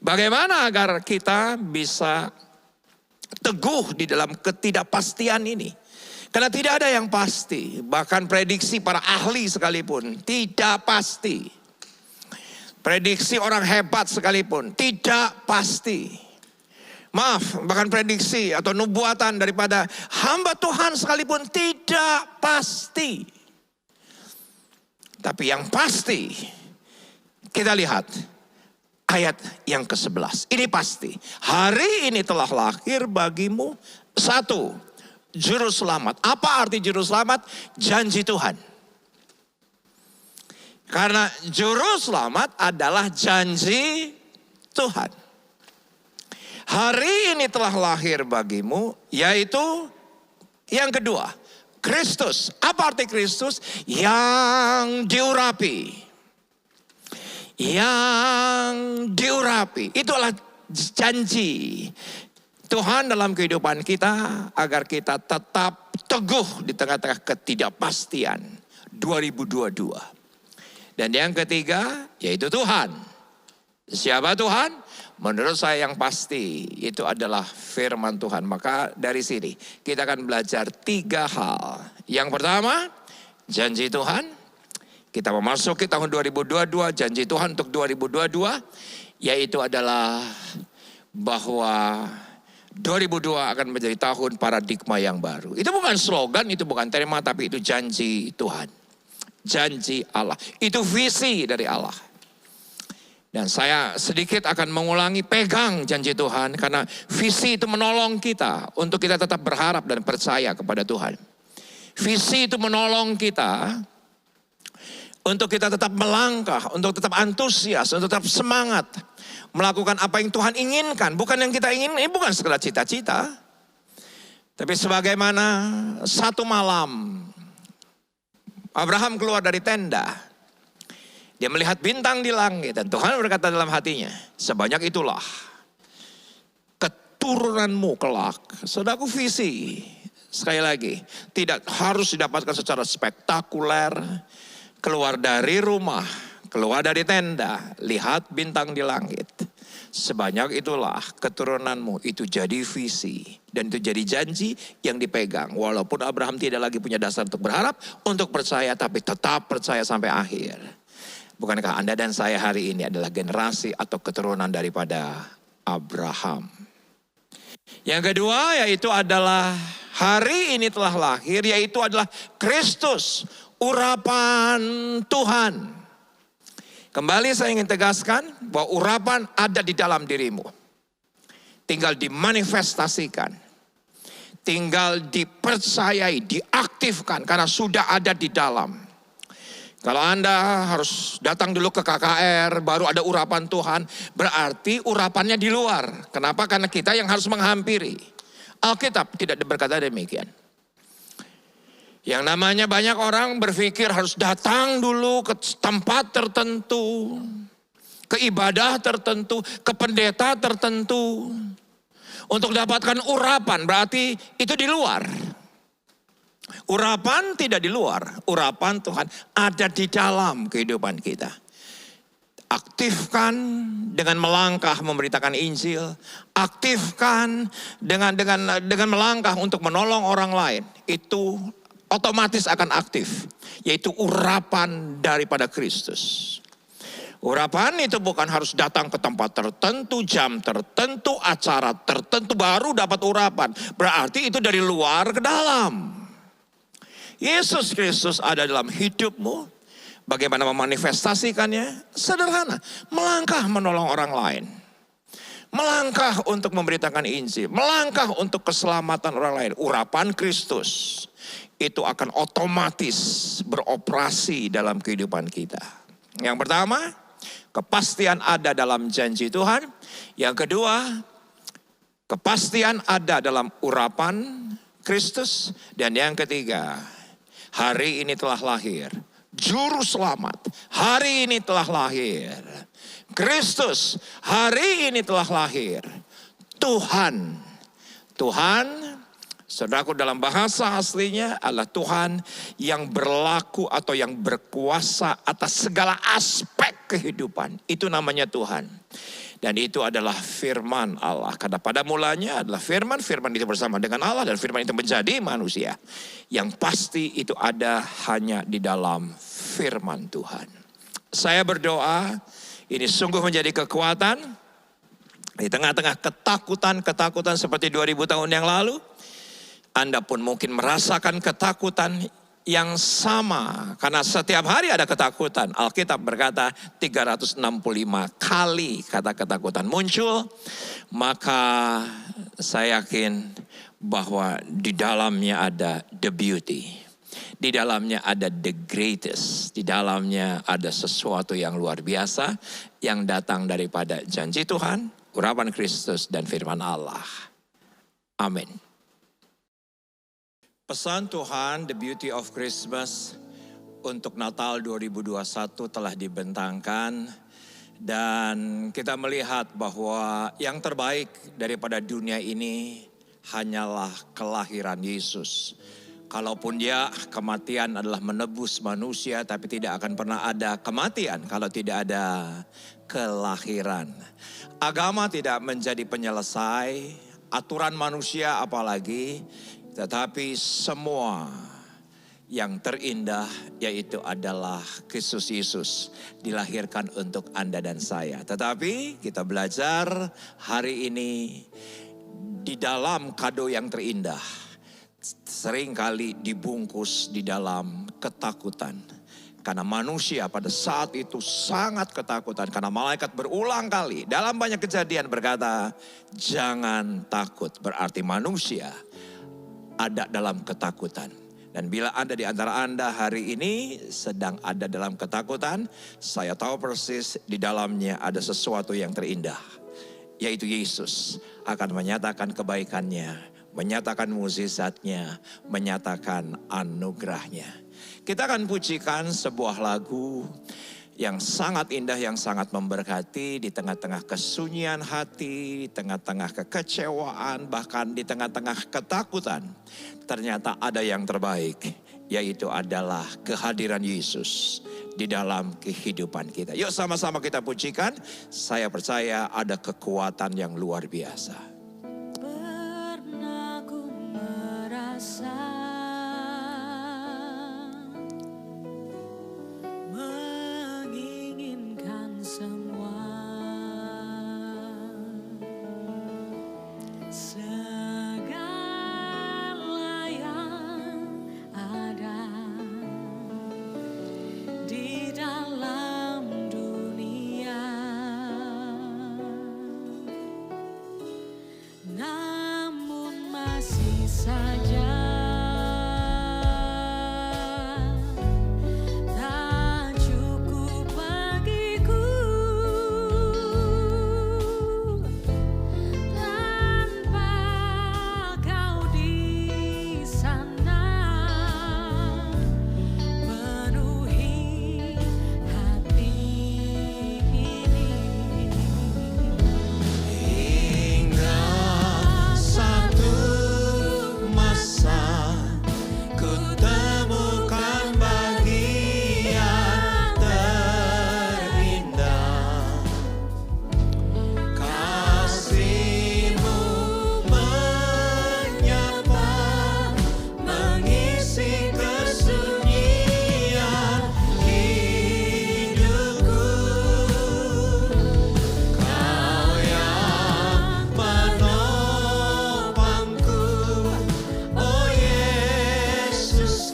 Bagaimana agar kita bisa teguh di dalam ketidakpastian ini? Karena tidak ada yang pasti. Bahkan prediksi para ahli sekalipun tidak pasti. Prediksi orang hebat sekalipun tidak pasti. Maaf, bahkan prediksi atau nubuatan daripada hamba Tuhan sekalipun tidak pasti. Tapi yang pasti, kita lihat ayat yang ke-11. Ini pasti. Hari ini telah lahir bagimu satu juru selamat. Apa arti juru selamat? Janji Tuhan. Karena juru selamat adalah janji Tuhan. Hari ini telah lahir bagimu, yaitu yang kedua, Kristus. Apa arti Kristus? Yang diurapi. Yang diurapi. Itulah janji Tuhan dalam kehidupan kita agar kita tetap teguh di tengah-tengah ketidakpastian 2022. Dan yang ketiga yaitu Tuhan. Siapa Tuhan? Menurut saya yang pasti itu adalah firman Tuhan. Maka dari sini kita akan belajar 3 hal. Yang pertama, janji Tuhan. Kita memasuki tahun 2022, janji Tuhan untuk 2022. Yaitu adalah bahwa 2002 akan menjadi tahun paradigma yang baru. Itu bukan slogan, itu bukan tema, tapi itu janji Tuhan. Janji Allah. Itu visi dari Allah. Dan saya sedikit akan mengulangi, pegang janji Tuhan. Karena visi itu menolong kita untuk kita tetap berharap dan percaya kepada Tuhan. Visi itu menolong kita untuk kita tetap melangkah, untuk tetap antusias, untuk tetap semangat. Melakukan apa yang Tuhan inginkan. Bukan yang kita ingin, ini bukan sekedar cita-cita. Tapi sebagaimana satu malam Abraham keluar dari tenda. Dia melihat bintang di langit. Dan Tuhan berkata dalam hatinya, sebanyak itulah keturunanmu kelak. Saudaraku, visi. Sekali lagi, tidak harus didapatkan secara spektakuler. Keluar dari rumah, keluar dari tenda, lihat bintang di langit. Sebanyak itulah keturunanmu, itu jadi visi. Dan itu jadi janji yang dipegang. Walaupun Abraham tidak lagi punya dasar untuk berharap, untuk percaya, tapi tetap percaya sampai akhir. Bukankah Anda dan saya hari ini adalah generasi atau keturunan daripada Abraham? Yang kedua yaitu adalah hari ini telah lahir, yaitu adalah Kristus, urapan Tuhan. Kembali saya ingin tegaskan bahwa urapan ada di dalam dirimu. Tinggal dimanifestasikan. Tinggal dipercayai, diaktifkan karena sudah ada di dalam. Kalau Anda harus datang dulu ke KKR, baru ada urapan Tuhan, berarti urapannya di luar. Kenapa? Karena kita yang harus menghampiri. Alkitab tidak berkata demikian. Yang namanya banyak orang berpikir harus datang dulu ke tempat tertentu, ke ibadah tertentu, ke pendeta tertentu, untuk dapatkan urapan. Berarti itu di luar. Urapan tidak di luar, urapan Tuhan ada di dalam kehidupan kita. Aktifkan dengan melangkah memberitakan Injil, aktifkan dengan melangkah untuk menolong orang lain. Itu otomatis akan aktif, yaitu urapan daripada Kristus. Urapan itu bukan harus datang ke tempat tertentu, jam tertentu, acara tertentu baru dapat urapan. Berarti itu dari luar ke dalam. Yesus Kristus ada dalam hidupmu. Bagaimana memanifestasikannya? Sederhana, melangkah menolong orang lain. Melangkah untuk memberitakan Injil, melangkah untuk keselamatan orang lain. Urapan Kristus itu akan otomatis beroperasi dalam kehidupan kita. Yang pertama, kepastian ada dalam janji Tuhan. Yang kedua, kepastian ada dalam urapan Kristus. Dan yang ketiga, hari ini telah lahir Juru Selamat. Hari ini telah lahir Kristus. Hari ini telah lahir Tuhan. Tuhan, saudaraku, dalam bahasa aslinya adalah Tuhan yang berlaku atau yang berkuasa atas segala aspek kehidupan. Itu namanya Tuhan. Dan itu adalah firman Allah. Karena pada mulanya adalah firman. Firman itu bersama dengan Allah. Dan firman itu menjadi manusia. Yang pasti itu ada hanya di dalam firman Tuhan. Saya berdoa ini sungguh menjadi kekuatan. Di tengah-tengah ketakutan seperti 2000 tahun yang lalu. Anda pun mungkin merasakan ketakutan yang sama. Karena setiap hari ada ketakutan. Alkitab berkata 365 kali kata ketakutan muncul. Maka saya yakin bahwa di dalamnya ada the beauty. Di dalamnya ada the greatest. Di dalamnya ada sesuatu yang luar biasa yang datang daripada janji Tuhan, urapan Kristus, dan firman Allah. Amin. Pesan Tuhan, the beauty of Christmas untuk Natal 2021 telah dibentangkan. Dan kita melihat bahwa yang terbaik daripada dunia ini hanyalah kelahiran Yesus. Kalaupun dia kematian adalah menebus manusia, tapi tidak akan pernah ada kematian kalau tidak ada kelahiran. Agama tidak menjadi penyelesai, aturan manusia apalagi, tetapi semua yang terindah yaitu adalah Kristus Yesus dilahirkan untuk Anda dan saya. Tetapi kita belajar hari ini di dalam kado yang terindah seringkali dibungkus di dalam ketakutan. Karena manusia pada saat itu sangat ketakutan. Karena malaikat berulang kali dalam banyak kejadian berkata, jangan takut. Berarti manusia ada dalam ketakutan. Dan bila Anda di antara Anda hari ini sedang ada dalam ketakutan, saya tahu persis di dalamnya ada sesuatu yang terindah. Yaitu Yesus akan menyatakan kebaikannya, menyatakan mukjizatnya, menyatakan anugerahnya. Kita akan pujikan sebuah lagu yang sangat indah, yang sangat memberkati di tengah-tengah kesunyian hati, di tengah-tengah kekecewaan, bahkan di tengah-tengah ketakutan. Ternyata ada yang terbaik, yaitu adalah kehadiran Yesus di dalam kehidupan kita. Yuk sama-sama kita pujikan, saya percaya ada kekuatan yang luar biasa. Pernah ku merasa menginginkan semua segala yang ada di dalam dunia, namun masih saja tak cukup bagiku tanpa kau di sana penuhi hati ini. Hingga satu masa ku temukan bagian terindah, kasih-Mu menyapa, mengisi kesunyian hidupku. Kau yang menopangku, oh Yesus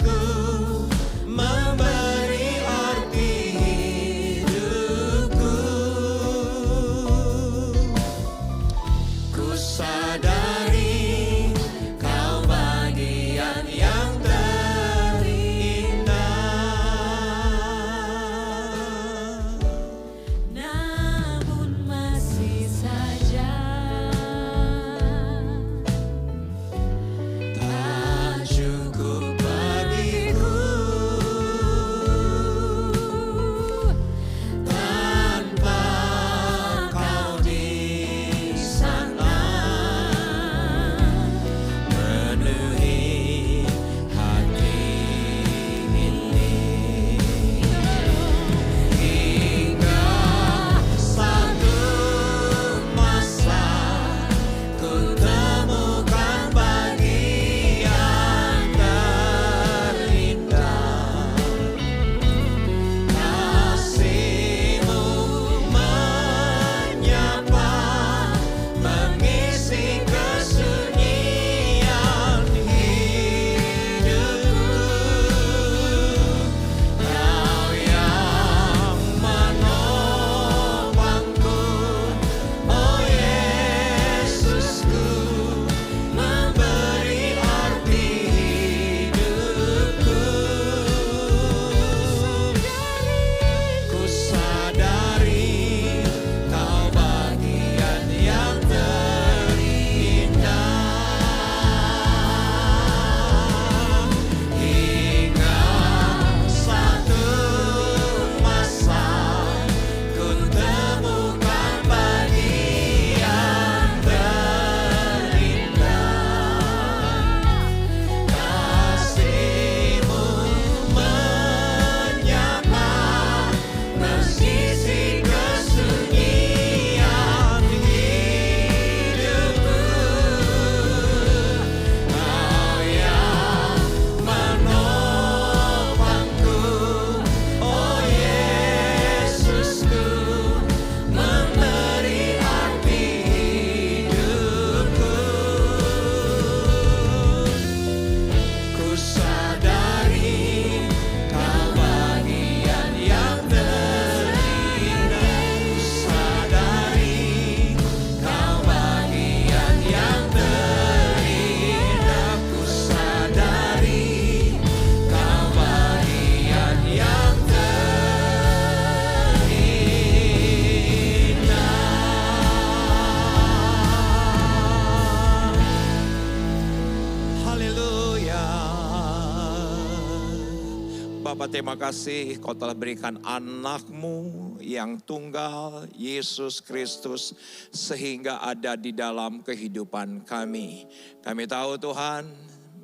Bapa, terima kasih Kau telah berikan anak-Mu yang tunggal, Yesus Kristus, sehingga ada di dalam kehidupan kami. Kami tahu Tuhan,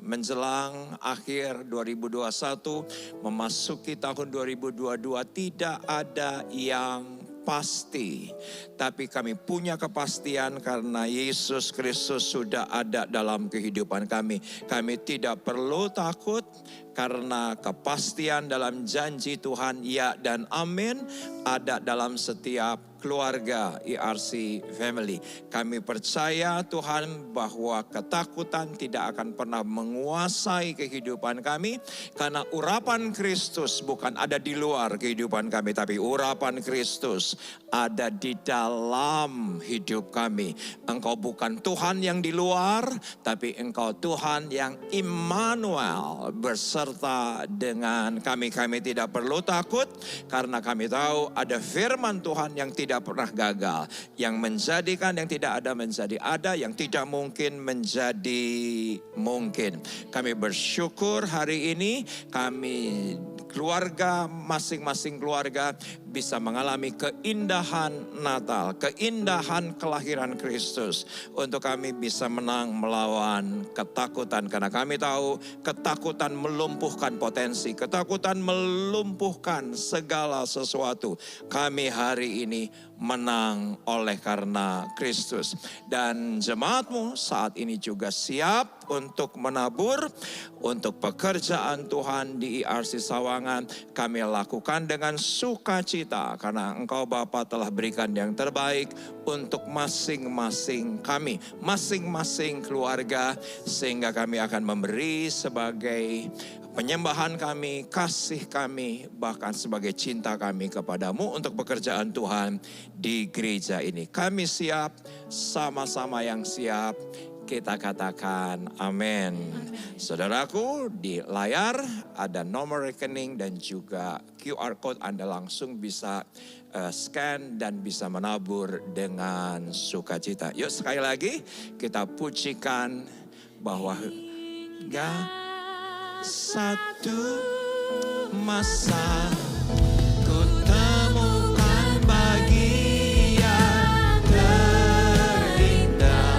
menjelang akhir 2021, memasuki tahun 2022, tidak ada yang pasti. Tapi kami punya kepastian karena Yesus Kristus sudah ada dalam kehidupan kami. Kami tidak perlu takut karena kepastian dalam janji Tuhan ya dan amin ada dalam setiap keluarga ERC Family. Kami percaya Tuhan bahwa ketakutan tidak akan pernah menguasai kehidupan kami. Karena urapan Kristus bukan ada di luar kehidupan kami, tapi urapan Kristus ada di dalam hidup kami. Engkau bukan Tuhan yang di luar, tapi Engkau Tuhan yang Immanuel beserta dengan kami. Kami tidak perlu takut karena kami tahu ada firman Tuhan yang tidak pernah gagal, yang menjadikan yang tidak ada menjadi ada, yang tidak mungkin menjadi mungkin. Kami bersyukur hari ini kami keluarga, masing-masing keluarga bisa mengalami keindahan Natal, keindahan kelahiran Kristus. Untuk kami bisa menang melawan ketakutan. Karena kami tahu ketakutan melumpuhkan potensi, ketakutan melumpuhkan segala sesuatu. Kami hari ini menang oleh karena Kristus. Dan jemaatmu saat ini juga siap untuk menabur, untuk pekerjaan Tuhan di ERC Sawangan. Kami lakukan dengan sukacita karena Engkau Bapa telah berikan yang terbaik untuk masing-masing kami, masing-masing keluarga, sehingga kami akan memberi sebagai penyembahan kami, kasih kami, bahkan sebagai cinta kami kepadamu untuk pekerjaan Tuhan di gereja ini. Kami siap, sama-sama yang siap. Kita katakan amin. Saudaraku, di layar ada nomor rekening dan juga QR code. Anda langsung bisa scan dan bisa menabur dengan sukacita. Yuk sekali lagi kita pujikan bahwa hingga satu masa ku temukan bagian terindah,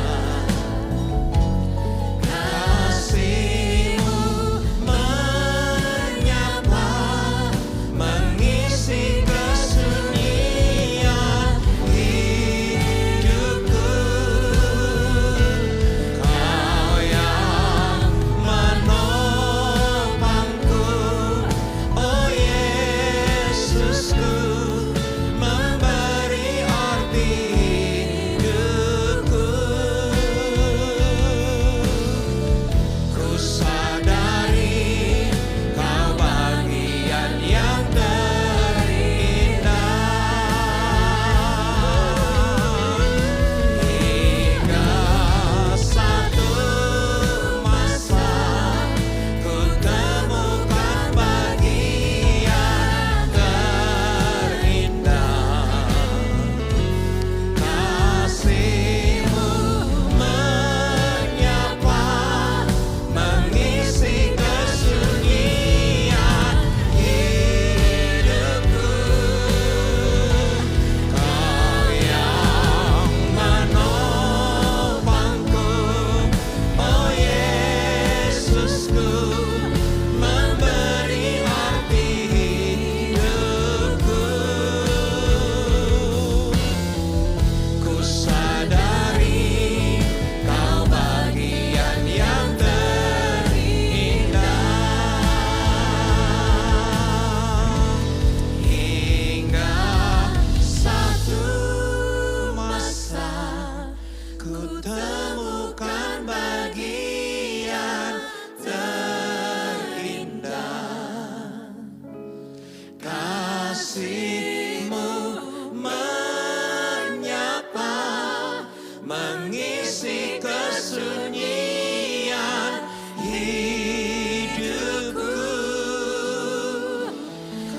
kasih-Mu menyapa, mengisi kesunyian hidupku. Kau yang menopangku, oh Yesusku, memberi arti hidupku. Ku sadari Kau bagian yang terindah, hingga satu masa ku temukan bagian terindah, kasih-Mu menyapa, mengisi kesunyian hidupku. Kau yang menopangku, oh Yesusku, memberi arti hidupku. Ku sadari Kau bagian yang terindah, hingga satu masa ku temukan bagian terindah, kasih-Mu menyapa, mengisi kesunyian hidupku.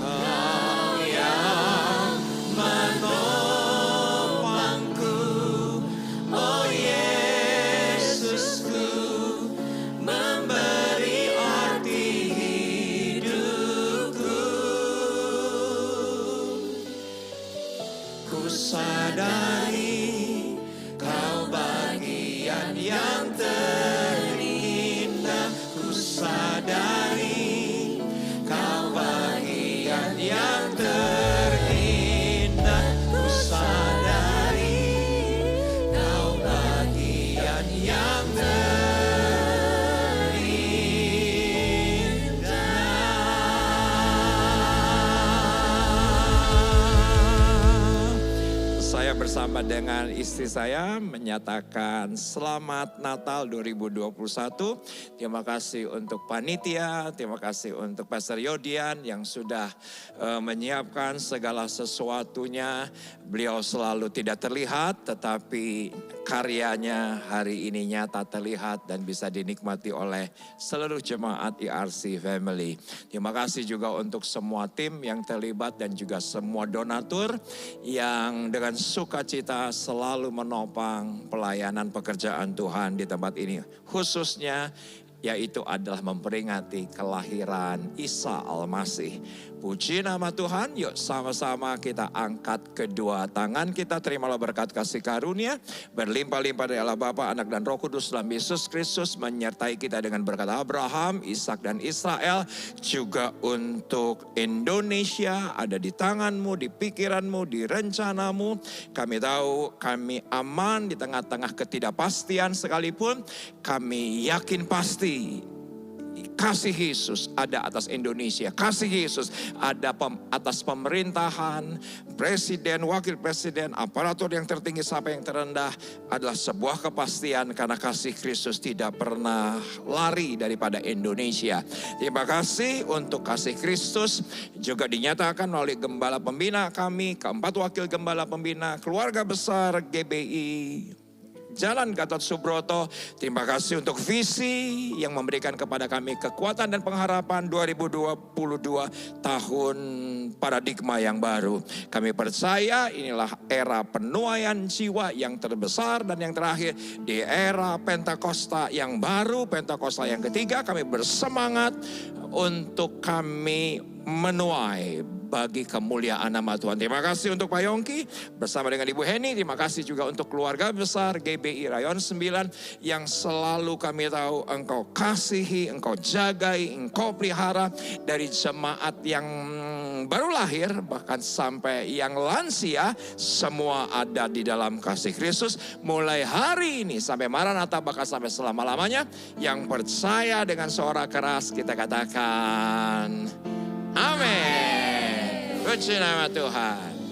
Kau yang menopangku, oh Yesusku, memberi arti hidupku. bersama dengan istri saya menyatakan selamat Natal 2021. Terima kasih untuk panitia, terima kasih untuk Pastor Yodian yang sudah menyiapkan segala sesuatunya. Beliau selalu tidak terlihat tetapi karyanya hari ini nyata terlihat dan bisa dinikmati oleh seluruh jemaat IRC Family. Terima kasih juga untuk semua tim yang terlibat dan juga semua donatur yang dengan sukacita selalu menopang pelayanan pekerjaan Tuhan di tempat ini. Khususnya yaitu adalah memperingati kelahiran Isa Al-Masih. Puji nama Tuhan, yuk sama-sama kita angkat kedua tangan kita, terimalah berkat kasih karunia berlimpah-limpah dari Allah Bapa, Anak dan Roh Kudus dalam Yesus Kristus menyertai kita dengan berkat Abraham, Ishak dan Israel, juga untuk Indonesia ada di tanganmu, di pikiranmu, di rencanamu. Kami tahu kami aman di tengah-tengah ketidakpastian sekalipun, kami yakin pasti kasih Yesus ada atas Indonesia. Kasih Yesus ada atas pemerintahan, presiden, wakil presiden, aparatur yang tertinggi sampai yang terendah. Adalah sebuah kepastian karena kasih Kristus tidak pernah lari daripada Indonesia. Terima kasih untuk kasih Kristus juga dinyatakan melalui gembala pembina kami, keempat wakil gembala pembina, keluarga besar GBI Jalan Gatot Subroto. Terima kasih untuk visi yang memberikan kepada kami kekuatan dan pengharapan 2022 tahun paradigma yang baru. Kami percaya inilah era penuaian jiwa yang terbesar dan yang terakhir di era Pentakosta yang baru, Pentakosta yang ketiga. Kami bersemangat untuk kami menuai bagi kemuliaan nama Tuhan. Terima kasih untuk Pak Yongki bersama dengan Ibu Heni. Terima kasih juga untuk keluarga besar GBI Rayon 9 yang selalu kami tahu Engkau kasihi, Engkau jagai, Engkau pelihara dari jemaat yang baru lahir bahkan sampai yang lansia, semua ada di dalam kasih Kristus. Mulai hari ini sampai Maranatha bahkan sampai selama-lamanya, yang percaya dengan suara keras kita katakan amin. Puji nama Tuhan.